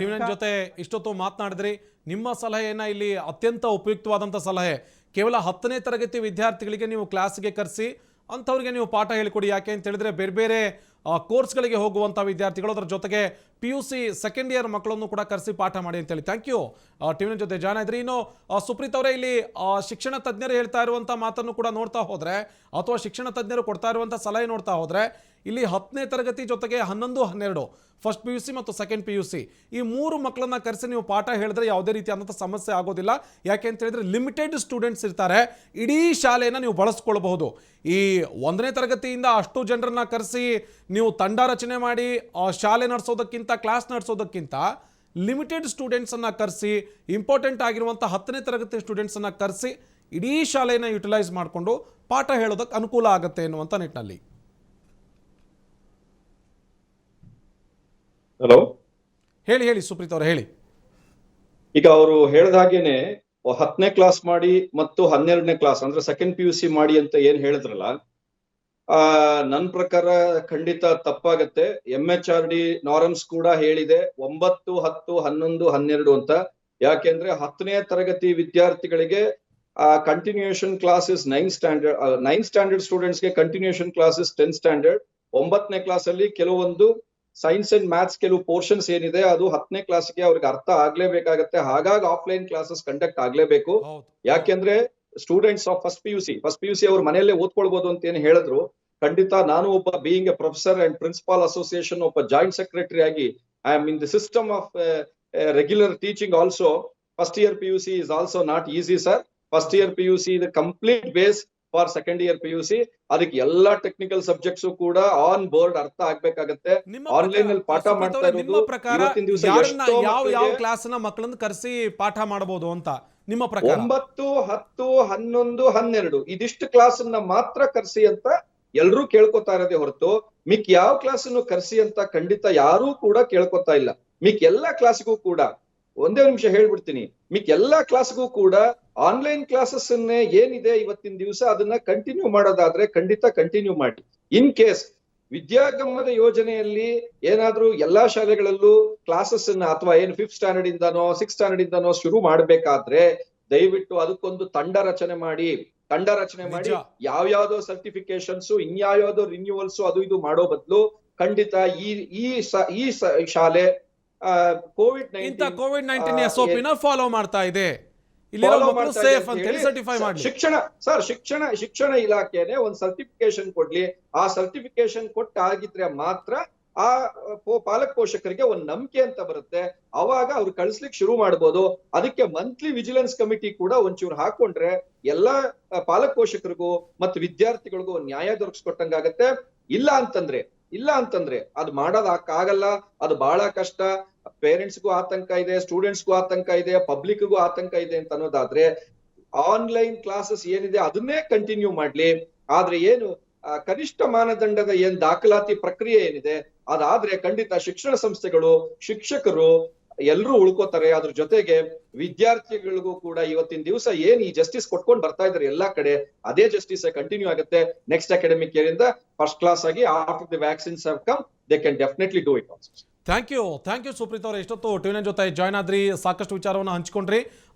ಟಿವಿ ಜೊತೆ ಇಷ್ಟೊತ್ತು ಮಾತನಾಡಿದ್ರಿ. ನಿಮ್ಮ ಸಲಹೆಯನ್ನ ಇಲ್ಲಿ ಅತ್ಯಂತ ಉಪಯುಕ್ತವಾದಂಥ ಸಲಹೆ. ಕೇವಲ 10ನೇ ತರಗತಿ ವಿದ್ಯಾರ್ಥಿಗಳಿಗೆ ನೀವು ಕ್ಲಾಸ್ಗೆ ಕರೆಸಿ ಅಂಥವ್ರಿಗೆ ನೀವು ಪಾಠ ಹೇಳಿಕೊಡಿ. ಯಾಕೆ ಅಂತ ಹೇಳಿದ್ರೆ ಬೇರೆ ಬೇರೆ ಕೋರ್ಸ್ಗಳಿಗೆ ಹೋಗುವಂಥ ವಿದ್ಯಾರ್ಥಿಗಳು, ಅದರ ಜೊತೆಗೆ PUC ಸೆಕೆಂಡ್ ಇಯರ್ ಮಕ್ಕಳನ್ನು ಕೂಡ ಕರೆಸಿ ಪಾಠ ಮಾಡಿ ಅಂತೇಳಿ. Thank you. ಟಿವಿನ ಜೊತೆ ಜಾಯ್ನ್ ಆದ್ರಿ. ಇನ್ನು ಸುಪ್ರೀತ್ ಅವರೇ, ಇಲ್ಲಿ ಶಿಕ್ಷಣ ತಜ್ಞರು ಹೇಳ್ತಾ ಇರುವಂಥ ಮಾತನ್ನು ಕೂಡ ನೋಡ್ತಾ ಹೋದ್ರೆ, ಅಥವಾ ಶಿಕ್ಷಣ ತಜ್ಞರು ಕೊಡ್ತಾ ಇರುವಂಥ ಸಲಹೆ ನೋಡ್ತಾ ಹೋದ್ರೆ, ಇಲ್ಲಿ 10ನೇ ತರಗತಿ ಜೊತೆಗೆ 11, 12 ಫಸ್ಟ್ PUC ಮತ್ತು ಸೆಕೆಂಡ್ PUC ಈ 3 ಮಕ್ಕಳನ್ನ ಕರೆಸಿ ನೀವು ಪಾಠ ಹೇಳಿದ್ರೆ ಯಾವುದೇ ರೀತಿಯಾದಂಥ ಸಮಸ್ಯೆ ಆಗೋದಿಲ್ಲ. ಯಾಕೆ ಅಂತ ಹೇಳಿದ್ರೆ ಲಿಮಿಟೆಡ್ ಸ್ಟೂಡೆಂಟ್ಸ್ ಇರ್ತಾರೆ, ಇಡೀ ಶಾಲೆಯನ್ನು ನೀವು ಬಳಸ್ಕೊಳ್ಬಹುದು. ಈ 1ನೇ ತರಗತಿಯಿಂದ ಅಷ್ಟು ಜನರನ್ನ ಕರೆಸಿ ನೀವು ತಂಡ ರಚನೆ ಮಾಡಿ ಶಾಲೆ ನಡೆಸೋದಕ್ಕಿಂತ, ಕ್ಲಾಸ್ ನಡೆಸೋದಕ್ಕಿಂತ ಲಿಮಿಟೆಡ್ ಸ್ಟೂಡೆಂಟ್ಸನ್ನು ಕರೆಸಿ, ಇಂಪಾರ್ಟೆಂಟ್ ಆಗಿರುವಂಥ 10ನೇ ತರಗತಿ ಸ್ಟೂಡೆಂಟ್ಸನ್ನು ಕರೆಸಿ ಇಡೀ ಶಾಲೆಯನ್ನು ಯುಟಿಲೈಸ್ ಮಾಡಿಕೊಂಡು ಪಾಠ ಹೇಳೋದಕ್ಕೆ ಅನುಕೂಲ ಆಗುತ್ತೆ ಎನ್ನುವಂಥ ನಿಟ್ಟಿನಲ್ಲಿ. ಹಲೋ, ಹೇಳಿ ಸುಪ್ರೀತ್ ಅವರು ಹೇಳಿ. ಈಗ ಅವರು ಹೇಳ್ದ ಹಾಗೇನೆ 10ನೇ ಕ್ಲಾಸ್ ಮಾಡಿ ಮತ್ತು 12ನೇ ಕ್ಲಾಸ್ ಅಂದ್ರೆ ಸೆಕೆಂಡ್ PUC ಮಾಡಿ ಅಂತ ಏನ್ ಹೇಳಿದ್ರಲ್ಲ, ನನ್ ಪ್ರಕಾರ ಖಂಡಿತ ತಪ್ಪಾಗತ್ತೆ. MHRD ನಾರ್ಮ್ಸ್ ಕೂಡ ಹೇಳಿದೆ 9, 10, 11, 12 ಅಂತ. ಯಾಕೆಂದ್ರೆ 10ನೇ ತರಗತಿ ವಿದ್ಯಾರ್ಥಿಗಳಿಗೆ ಕಂಟಿನ್ಯೂಯೇಷನ್ ಕ್ಲಾಸಸ್ 9th ಸ್ಟ್ಯಾಂಡರ್ಡ್ ಸ್ಟೂಡೆಂಟ್ಸ್ಗೆ ಕಂಟಿನ್ಯೂಯೇಷನ್ ಕ್ಲಾಸಸ್ 10th ಸ್ಟ್ಯಾಂಡರ್ಡ್. 9ನೇ ಕ್ಲಾಸ್ ಅಲ್ಲಿ ಕೆಲವೊಂದು ಸೈನ್ಸ್ ಅಂಡ್ ಮ್ಯಾಥ್ಸ್ ಕೆಲವು ಪೋರ್ಷನ್ಸ್ ಏನಿದೆ ಅದು 10ನೇ ಕ್ಲಾಸ್ಗೆ ಅವ್ರಿಗೆ ಅರ್ಥ ಆಗ್ಲೇಬೇಕಾಗತ್ತೆ. ಹಾಗಾಗಿ ಆಫ್ಲೈನ್ ಕ್ಲಾಸಸ್ ಕಂಡಕ್ಟ್ ಆಗ್ಲೇಬೇಕು. ಯಾಕೆಂದ್ರೆ ಸ್ಟೂಡೆಂಟ್ಸ್ ಆಫ್ ಫಸ್ಟ್ PUC ಅವ್ರ ಮನೆಯಲ್ಲೇ ಓದ್ಕೊಳ್ಬಹುದು ಅಂತ ಏನ್ ಹೇಳಿದ್ರು, ಖಂಡಿತ ನಾನು ಒಬ್ಬ being A professor and principal association ಒಬ್ಬ ಜಾಯಿಂಟ್ ಸೆಕ್ರೆಟರಿ ಆಗಿ I am in the system of regular teaching also. First year PUC is also not easy, sir. First year PUC the complete base for second year PUC. ಅದಕ್ಕೆ ಎಲ್ಲಾ technical subjects ಕೂಡ on board ಅರ್ಥ ಆಗ್ಬೇಕಾಗತ್ತೆ. Online ಅಲ್ಲಿ ಪಾಠ ಮಾಡ್ತಾ ನಿಮ್ಮ ಇರೋದು ಪ್ರಕಾರ ಇವತ್ತಿನ ದಿವಸ ಯಾವ ಕ್ಲಾಸ್ನ ಮಕ್ಕಳನ್ನ ಕರೆಸಿ ಪಾಠ ಮಾಡಬಹುದು ಅಂತ ನಿಮ್ಮ ಪ್ರಕಾರ? 9, 10, 11, 12 ಇದಿಷ್ಟು ಕ್ಲಾಸ್ ಮಾತ್ರ ಕರ್ಸಿ ಅಂತ ಎಲ್ರೂ ಕೇಳ್ಕೊತಾ ಇರೋದೇ ಹೊರತು ಮಿಕ್ ಯಾವ ಕ್ಲಾಸ್ ಕರ್ಸಿ ಅಂತ ಖಂಡಿತ ಯಾರೂ ಕೂಡ ಕೇಳ್ಕೊತಾ ಇಲ್ಲ. ಮಿಕ್ ಎಲ್ಲಾ ಕ್ಲಾಸ್ಗೂ ಕೂಡ ಒಂದೇ ನಿಮಿಷ ಹೇಳ್ಬಿಡ್ತೀನಿ, ಮಿಕ್ ಎಲ್ಲಾ ಕ್ಲಾಸ್ಗೂ ಕೂಡ ಆನ್ಲೈನ್ ಕ್ಲಾಸಸ್ ಏನಿದೆ ಇವತ್ತಿನ ದಿವಸ ಅದನ್ನ ಕಂಟಿನ್ಯೂ ಮಾಡೋದಾದ್ರೆ ಖಂಡಿತ ಕಂಟಿನ್ಯೂ ಮಾಡಿ. ಇನ್ ಕೇಸ್ ವಿದ್ಯಾಗಮದ ಯೋಜನೆಯಲ್ಲಿ ಏನಾದ್ರೂ ಎಲ್ಲಾ ಶಾಲೆಗಳಲ್ಲೂ ಕ್ಲಾಸಸ್ ಅಥವಾ ಏನ್ 5th ಸ್ಟ್ಯಾಂಡರ್ಡ್ ಇಂದಾನೋ 6th ಸ್ಟ್ಯಾಂಡರ್ಡ್ ಇಂದಾನೋ ಶುರು ಮಾಡ್ಬೇಕಾದ್ರೆ ದಯವಿಟ್ಟು ಅದಕ್ಕೊಂದು ತಂಡ ರಚನೆ ಮಾಡಿ ಯಾವ್ಯಾವ್ದೋ ಸರ್ಟಿಫಿಕೇಶನ್ಸ್ ಇನ್ಯಾವ್ಯಾವ್ದೋ ರಿನ್ಯೂವಲ್ಸ್ ಅದು ಇದು ಮಾಡೋ ಬದಲು ಖಂಡಿತ ಈ ಶಾಲೆ ಕೋವಿಡ್-19 SOP ಫಾಲೋ ಮಾಡ್ತಾ ಇದೆ, ಸೇಫ್ ಅಂತ ಹೇಳಿ ಸರ್ಟಿಫೈ ಮಾಡಿ. ಶಿಕ್ಷಣ ಇಲಾಖೆನೆ ಒಂದು ಸರ್ಟಿಫಿಕೇಶನ್ ಕೊಡ್ಲಿ. ಆ ಸರ್ಟಿಫಿಕೇಶನ್ ಆಗಿದ್ರೆ ಮಾತ್ರ ಆ ಪಾಲಕ ಪೋಷಕರಿಗೆ ಒಂದು ನಂಬಿಕೆ ಅಂತ ಬರುತ್ತೆ. ಅವಾಗ ಅವ್ರು ಕಳಿಸ್ಲಿಕ್ಕೆ ಶುರು ಮಾಡ್ಬೋದು. ಅದಕ್ಕೆ ಮಂತ್ಲಿ ವಿಜಿಲೆನ್ಸ್ ಕಮಿಟಿ ಕೂಡ ಒಂಚೂರು ಹಾಕೊಂಡ್ರೆ ಎಲ್ಲಾ ಪಾಲಕ ಪೋಷಕರಿಗೂ ಮತ್ತು ವಿದ್ಯಾರ್ಥಿಗಳಿಗೂ ಒಂದು ನ್ಯಾಯ ದೊರಕಿಸ್ಕೊಟ್ಟಂಗಾಗತ್ತೆ. ಇಲ್ಲ ಅಂತಂದ್ರೆ ಅದು ಮಾಡೋದಾಗಲ್ಲ, ಅದು ಬಹಳ ಕಷ್ಟ. ಪೇರೆಂಟ್ಸ್ಗೂ ಆತಂಕ ಇದೆ, ಸ್ಟೂಡೆಂಟ್ಸ್ಗೂ ಆತಂಕ ಇದೆ, ಪಬ್ಲಿಕ್ಗೂ ಆತಂಕ ಇದೆ ಅಂತ ಅನ್ನೋದಾದ್ರೆ ಆನ್ಲೈನ್ ಕ್ಲಾಸಸ್ ಏನಿದೆ ಅದನ್ನೇ ಕಂಟಿನ್ಯೂ ಮಾಡ್ಲಿ. ಆದ್ರೆ ಏನು ಕನಿಷ್ಠ ಮಾನದಂಡದ ಏನ್ ದಾಖಲಾತಿ ಪ್ರಕ್ರಿಯೆ ಏನಿದೆ ಅದಾದ್ರೆ ಖಂಡಿತ ಶಿಕ್ಷಣ ಸಂಸ್ಥೆಗಳು, ಶಿಕ್ಷಕರು ಎಲ್ರೂ ಉಳ್ಕೋತಾರೆ. ಅದ್ರ ಜೊತೆಗೆ ವಿದ್ಯಾರ್ಥಿಗಳಿಗೂ ಕೂಡ ಇವತ್ತಿನ ದಿವಸ ಏನ್ ಈ ಜಸ್ಟಿಸ್ ಕೊಟ್ಕೊಂಡು ಬರ್ತಾ ಇದಾರೆ ಎಲ್ಲಾ ಕಡೆ, ಅದೇ ಜಸ್ಟಿಸ್ ಕಂಟಿನ್ಯೂ ಆಗುತ್ತೆ. ನೆಕ್ಸ್ಟ್ ಅಕಾಡೆಮಿಕ್ ಇಯರ್ ಇಂದ ಫಸ್ಟ್ ಕ್ಲಾಸ್ ಆಗಿ after the vaccines have come they can definitely do it also. Thank you Supreeth ಅವರೇ, ಇಷ್ಟೊತ್ತು ಟಿವಿ9 ಜೊತೆ ಜಾಯ್ನ್ ಆದ್ರಿ, ಸಾಕಷ್ಟು ವಿಚಾರವನ್ನು ಹಂಚ್ಕೊಂಡ್ರಿ.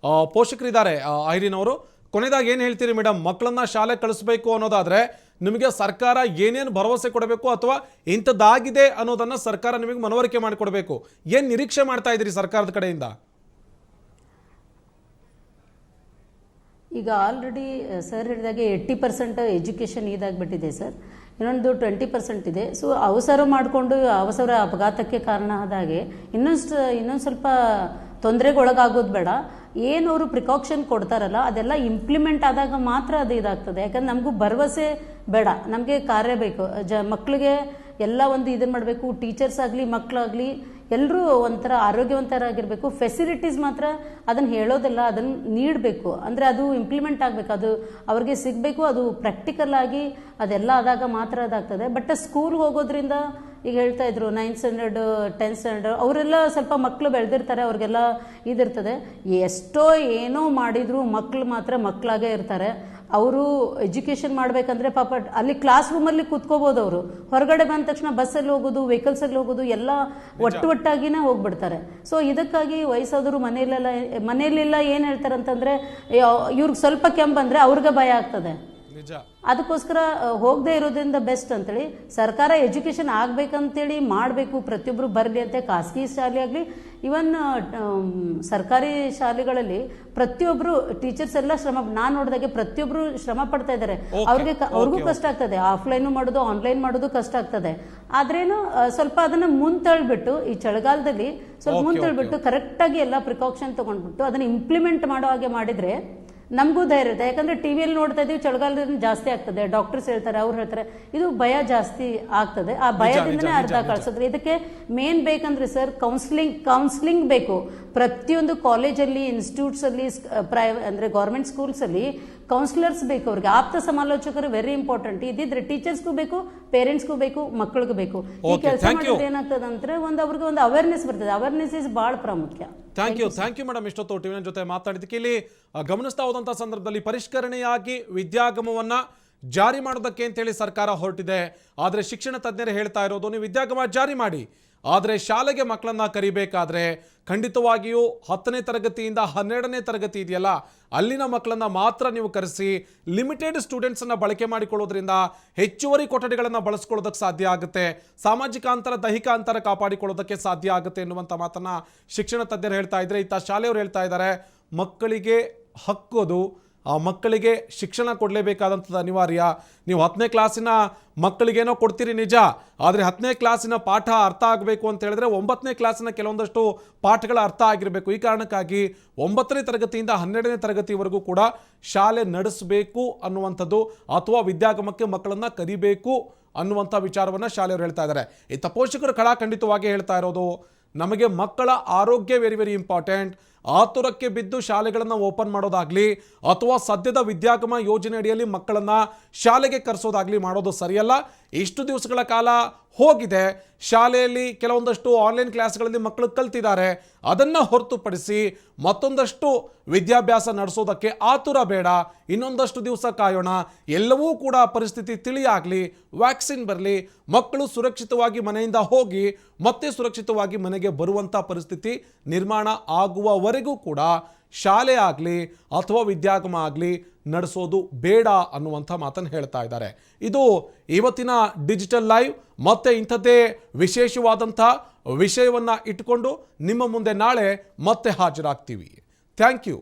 ಪೋಷಕರಿದ್ದಾರೆ ಐರಿನ್ ಅವರು, ಕೊನೆಯದಾಗಿ ಏನು ಹೇಳ್ತೀರಿ ಮೇಡಮ್? ಮಕ್ಕಳನ್ನ ಶಾಲೆ ಕಳಿಸ್ಬೇಕು ಅನ್ನೋದಾದ್ರೆ ನಿಮಗೆ ಸರ್ಕಾರ ಏನೇನು ಭರವಸೆ ಕೊಡಬೇಕು ಅಥವಾ ಇಂಥದ್ದಾಗಿದೆ ಅನ್ನೋದನ್ನ ಸರ್ಕಾರ ನಿಮಗೆ ಮನವರಿಕೆ ಮಾಡಿಕೊಡ್ಬೇಕು, ಏನ್ ನಿರೀಕ್ಷೆ ಮಾಡ್ತಾ ಇದ್ದೀರಿ ಸರ್ಕಾರದ ಕಡೆಯಿಂದ? ಈಗ ಆಲ್ರೆಡಿ ಸರ್ ಹೇಳಿದಾಗೆ 80% ಎಜುಕೇಷನ್ ಇದಾಗ್ಬಿಟ್ಟಿದೆ ಸರ್, ಇನ್ನೊಂದು 20% ಇದೆ. ಸೊ ಅವಸರ ಮಾಡಿಕೊಂಡು ಅವಸರ ಅಪಘಾತಕ್ಕೆ ಕಾರಣ ಆದಾಗೆ ಇನ್ನೊಂದು ಸ್ವಲ್ಪ ತೊಂದರೆಗೆ ಒಳಗಾಗೋದು ಬೇಡ. ಏನು ಅವರು ಪ್ರಿಕಾಕ್ಷನ್ ಕೊಡ್ತಾರಲ್ಲ ಅದೆಲ್ಲ ಇಂಪ್ಲಿಮೆಂಟ್ ಆದಾಗ ಮಾತ್ರ ಅದು ಇದಾಗ್ತದೆ. ಯಾಕಂದ್ರೆ ನಮಗೂ ಭರವಸೆ ಬೇಡ, ನಮಗೆ ಕಾರ್ಯ ಬೇಕು. ಮಕ್ಕಳಿಗೆ ಎಲ್ಲ ಒಂದು ಇದನ್ನು ಮಾಡಬೇಕು, ಟೀಚರ್ಸ್ ಆಗಲಿ ಮಕ್ಕಳಾಗಲಿ ಎಲ್ಲರೂ ಒಂಥರ ಆರೋಗ್ಯವಂತರಾಗಿರಬೇಕು. ಫೆಸಿಲಿಟೀಸ್ ಮಾತ್ರ ಅದನ್ನು ಹೇಳೋದಲ್ಲ, ಅದನ್ನು ನೀಡಬೇಕು. ಅಂದರೆ ಅದು ಇಂಪ್ಲಿಮೆಂಟ್ ಆಗಬೇಕು, ಅದು ಅವ್ರಿಗೆ ಸಿಗಬೇಕು, ಅದು ಪ್ರಾಕ್ಟಿಕಲ್ ಆಗಿ ಅದೆಲ್ಲ ಆದಾಗ ಮಾತ್ರ ಅದಾಗ್ತದೆ. ಬಟ್ ಸ್ಕೂಲ್ಗೆ ಹೋಗೋದ್ರಿಂದ ಈಗ ಹೇಳ್ತಾ ಇದ್ರು 9th ಸ್ಟ್ಯಾಂಡರ್ಡ್ 10th ಸ್ಟ್ಯಾಂಡರ್ಡ್ ಅವರೆಲ್ಲ ಸ್ವಲ್ಪ ಮಕ್ಕಳು ಬೆಳೆದಿರ್ತಾರೆ, ಅವ್ರಿಗೆಲ್ಲ ಇದಿರ್ತದೆ. ಎಷ್ಟೋ ಏನೋ ಮಾಡಿದ್ರು ಮಕ್ಕಳು ಮಾತ್ರ ಮಕ್ಕಳಾಗೇ ಇರ್ತಾರೆ. ಅವರು ಎಜುಕೇಷನ್ ಮಾಡಬೇಕಂದ್ರೆ ಪಾಪ ಅಲ್ಲಿ ಕ್ಲಾಸ್ ರೂಮಲ್ಲಿ ಕೂತ್ಕೋಬೋದು, ಅವರು ಹೊರಗಡೆ ಬಂದ ತಕ್ಷಣ ಬಸ್ಸಲ್ಲಿ ಹೋಗೋದು, ವೆಹಿಕಲ್ಸಲ್ಲಿ ಹೋಗೋದು ಎಲ್ಲ ಒಟ್ಟಾಗಿನೇ ಹೋಗ್ಬಿಡ್ತಾರೆ. ಸೊ ಇದಕ್ಕಾಗಿ ವಯಸ್ಸಾದವರು ಮನೆಯಲ್ಲೆಲ್ಲ ಏನು ಹೇಳ್ತಾರೆ ಅಂತಂದರೆ ಇವ್ರಿಗೆ ಸ್ವಲ್ಪ ಕೆಮ್ಮು ಅವ್ರಿಗೆ ಭಯ ಆಗ್ತದೆ. ಅದಕ್ಕೋಸ್ಕರ ಹೋಗದೆ ಇರೋದ್ರಿಂದ ಬೆಸ್ಟ್ ಅಂತೇಳಿ ಸರ್ಕಾರ ಎಜುಕೇಷನ್ ಆಗ್ಬೇಕಂತೇಳಿ ಮಾಡಬೇಕು, ಪ್ರತಿಯೊಬ್ಬರು ಬರಲಿ ಅಂತ. ಖಾಸಗಿ ಶಾಲೆ ಆಗಲಿ ಇವನ್ ಸರ್ಕಾರಿ ಶಾಲೆಗಳಲ್ಲಿ ಪ್ರತಿಯೊಬ್ಬರು ಟೀಚರ್ಸ್ ಎಲ್ಲ ನಾನು ನೋಡಿದಾಗೆ ಪ್ರತಿಯೊಬ್ಬರು ಶ್ರಮ ಪಡ್ತಾ ಇದ್ದಾರೆ. ಅವ್ರಿಗೂ ಕಷ್ಟ ಆಗ್ತದೆ, ಆಫ್ಲೈನು ಮಾಡೋದು ಆನ್ಲೈನ್ ಮಾಡೋದು ಕಷ್ಟ ಆಗ್ತದೆ. ಆದ್ರೇನು ಸ್ವಲ್ಪ ಅದನ್ನ ಮುಂತಳ್ಬಿಟ್ಟು ಈ ಚಳಿಗಾಲದಲ್ಲಿ ಸ್ವಲ್ಪ ಮುಂತಳ್ಬಿಟ್ಟು ಕರೆಕ್ಟಾಗಿ ಎಲ್ಲ ಪ್ರಿಕಾಕ್ಷನ್ ತಗೊಂಡ್ಬಿಟ್ಟು ಅದನ್ನ ಇಂಪ್ಲಿಮೆಂಟ್ ಮಾಡೋ ಹಾಗೆ ಮಾಡಿದ್ರೆ ನಮಗೂ ಧೈರ್ಯ ಇರುತ್ತೆ. ಯಾಕಂದ್ರೆ ಟಿವಿಯಲ್ಲಿ ನೋಡ್ತಾ ಇದೀವಿ ಚಳಿಗಾಲದಿಂದ ಜಾಸ್ತಿ ಆಗ್ತದೆ, ಡಾಕ್ಟರ್ಸ್ ಹೇಳ್ತಾರೆ, ಅವ್ರು ಹೇಳ್ತಾರೆ, ಇದು ಭಯ ಜಾಸ್ತಿ ಆಗ್ತದೆ. ಆ ಭಯದಿಂದನೇ ಅರ್ಧ ಕಳ್ಸಿದ್ರೆ ಇದಕ್ಕೆ ಮೇನ್ ಬೇಕಂದ್ರೆ ಸರ್ ಕೌನ್ಸಿಲಿಂಗ್ ಬೇಕು. ಪ್ರತಿಯೊಂದು ಕಾಲೇಜಲ್ಲಿ, ಇನ್ಸ್ಟಿಟ್ಯೂಟ್ಸ್ ಅಲ್ಲಿ, ಅಂದ್ರೆ ಗೌರ್ಮೆಂಟ್ ಸ್ಕೂಲ್ಸ್ ಅಲ್ಲಿ ಕೌನ್ಸಿಲರ್ಸ್ ಬೇಕು. ಅವ್ರಿಗೆ ಆಪ್ತ ಸಮಾಲೋಚಕರು ವೆರಿ ಇಂಪಾರ್ಟೆಂಟ್. ಇದಿದ್ರೆ ಟೀಚರ್ಸ್ಗೂ ಬೇಕು, ಪೇರೆಂಟ್ಸ್ಗೂ ಬೇಕು, ಮಕ್ಕಳಿಗೂ ಬೇಕು. ಈ ಕೆಲಸ ಮಾಡಿದ್ರೆ ಏನಾಗ್ತದೆ ಅಂದ್ರೆ ಅವ್ರಿಗೆ ಒಂದು ಅವೇರ್ನೆಸ್ ಬರ್ತದೆ. ಅವೇರ್ನೆಸ್ ಇಸ್ ಬಹಳ ಪ್ರಾಮುಖ್ಯ. ಥ್ಯಾಂಕ್ ಯು ಮೇಡಮ್, ಇಷ್ಟೊತ್ತು ಟಿವಿ9 ಜೊತೆ ಮಾತಾಡಿದ್ದಕ್ಕೆ. ಇಲ್ಲಿ ಗಮನಿಸ್ತಾ ಹೋದಂತಹ ಸಂದರ್ಭದಲ್ಲಿ ಪರಿಷ್ಕರಣೆಯಾಗಿ ವಿದ್ಯಾಗಮವನ್ನ ಜಾರಿ ಮಾಡೋದಕ್ಕೆ ಅಂತೇಳಿ ಸರ್ಕಾರ ಹೊರಟಿದೆ. ಆದರೆ ಶಿಕ್ಷಣ ತಜ್ಞರು ಹೇಳ್ತಾ ಇರೋದು, ನೀವು ವಿದ್ಯಾಗಮ ಜಾರಿ ಮಾಡಿ, ಆದರೆ ಶಾಲೆಗೆ ಮಕ್ಕಳನ್ನ ಕರಿಬೇಕಾದ್ರೆ ಖಂಡಿತವಾಗಿಯೂ 10ನೇ ತರಗತಿಯಿಂದ 12ನೇ ತರಗತಿ ಇದೆಯಲ್ಲ ಅಲ್ಲಿನ ಮಕ್ಕಳನ್ನ ಮಾತ್ರ ನೀವು ಕರೆಸಿ ಲಿಮಿಟೆಡ್ ಸ್ಟೂಡೆಂಟ್ಸನ್ನು ಬಳಕೆ ಮಾಡಿಕೊಳ್ಳೋದ್ರಿಂದ ಹೆಚ್ಚುವರಿ ಕೊಠಡಿಗಳನ್ನು ಬಳಸ್ಕೊಳ್ಳೋದಕ್ಕೆ ಸಾಧ್ಯ ಆಗುತ್ತೆ, ಸಾಮಾಜಿಕ ಅಂತರ, ದೈಹಿಕ ಅಂತರ ಕಾಪಾಡಿಕೊಳ್ಳೋದಕ್ಕೆ ಸಾಧ್ಯ ಆಗುತ್ತೆ ಎನ್ನುವಂಥ ಮಾತನ್ನು ಶಿಕ್ಷಣ ತಜ್ಞರು ಹೇಳ್ತಾ ಇದ್ದಾರೆ. ಇತ್ತ ಶಾಲೆಯವರು ಹೇಳ್ತಾ ಇದ್ದಾರೆ, ಮಕ್ಕಳಿಗೆ ಹಕ್ಕೋದು ಆ ಮಕ್ಕಳಿಗೆ ಶಿಕ್ಷಣ ಕೊಡಲೇಬೇಕಾದಂಥದ್ದು ಅನಿವಾರ್ಯ. ನೀವು 10ನೇ ಕ್ಲಾಸಿನ ಮಕ್ಕಳಿಗೇನೋ ಕೊಡ್ತೀರಿ ನಿಜ, ಆದರೆ 10ನೇ ಕ್ಲಾಸಿನ ಪಾಠ ಅರ್ಥ ಆಗಬೇಕು ಅಂತ ಹೇಳಿದ್ರೆ 9ನೇ ಕ್ಲಾಸಿನ ಕೆಲವೊಂದಷ್ಟು ಪಾಠಗಳ ಅರ್ಥ ಆಗಿರಬೇಕು. ಈ ಕಾರಣಕ್ಕಾಗಿ 9ನೇ ತರಗತಿಯಿಂದ 12ನೇ ತರಗತಿವರೆಗೂ ಕೂಡ ಶಾಲೆ ನಡೆಸಬೇಕು ಅನ್ನುವಂಥದ್ದು, ಅಥವಾ ವಿದ್ಯಾಗಮಕ್ಕೆ ಮಕ್ಕಳನ್ನು ಕರಿಬೇಕು ಅನ್ನುವಂಥ ವಿಚಾರವನ್ನು ಶಾಲೆಯವರು ಹೇಳ್ತಾ ಇದ್ದಾರೆ. ಇತ್ತ ಪೋಷಕರು ಖಡಾಖಂಡಿತವಾಗಿ ಹೇಳ್ತಾ ಇರೋದು, ನಮಗೆ ಮಕ್ಕಳ ಆರೋಗ್ಯ ವೆರಿ ವೆರಿ ಇಂಪಾರ್ಟೆಂಟ್. ಆತುರಕ್ಕೆ ಬಿದ್ದು ಶಾಲೆಗಳನ್ನು ಓಪನ್ ಮಾಡೋದಾಗ್ಲಿ ಅಥವಾ ಸದ್ಯದ ವಿದ್ಯಾಗಮ ಯೋಜನೆ ಅಡಿಯಲ್ಲಿ ಮಕ್ಕಳನ್ನು ಶಾಲೆಗೆ ಕರೆಸೋದಾಗ್ಲಿ ಮಾಡೋದು ಸರಿಯಲ್ಲ. ಇಷ್ಟು ದಿವಸಗಳ ಕಾಲ ಹೋಗಿದೆ, ಶಾಲೆಯಲ್ಲಿ ಕೆಲವೊಂದಷ್ಟು ಆನ್ಲೈನ್ ಕ್ಲಾಸ್ಗಳಲ್ಲಿ ಮಕ್ಕಳು ಕಲ್ತಿದ್ದಾರೆ, ಅದನ್ನು ಹೊರತುಪಡಿಸಿ ಮತ್ತೊಂದಷ್ಟು ವಿದ್ಯಾಭ್ಯಾಸ ನಡೆಸೋದಕ್ಕೆ ಆತುರ ಬೇಡ, ಇನ್ನೊಂದಷ್ಟು ದಿವಸ ಕಾಯೋಣ. ಎಲ್ಲವೂ ಕೂಡ ಪರಿಸ್ಥಿತಿ ತಿಳಿಯಾಗಲಿ, ವ್ಯಾಕ್ಸಿನ್ ಬರಲಿ, ಮಕ್ಕಳು ಸುರಕ್ಷಿತವಾಗಿ ಮನೆಯಿಂದ ಹೋಗಿ ಮತ್ತೆ ಸುರಕ್ಷಿತವಾಗಿ ಮನೆಗೆ ಬರುವಂಥ ಪರಿಸ್ಥಿತಿ ನಿರ್ಮಾಣ ಆಗುವವರೆಗೂ ಕೂಡ ಶಾಲೆ ಆಗಲಿ ಅಥವಾ ವಿದ್ಯಾಗಮ ಆಗಲಿ ನಡೆಸೋದು ಬೇಡ ಅನ್ನುವಂಥ ಮಾತನ್ನು ಹೇಳ್ತಾ ಇದ್ದಾರೆ. ಇದು ಇವತ್ತಿನ ಡಿಜಿಟಲ್ ಲೈವ್. ಮತ್ತೆ ಇಂಥದ್ದೇ ವಿಶೇಷವಾದಂಥ ವಿಷಯವನ್ನು ಇಟ್ಟುಕೊಂಡು ನಿಮ್ಮ ಮುಂದೆ ನಾಳೆ ಮತ್ತೆ ಹಾಜರಾಗ್ತೀವಿ. Thank you.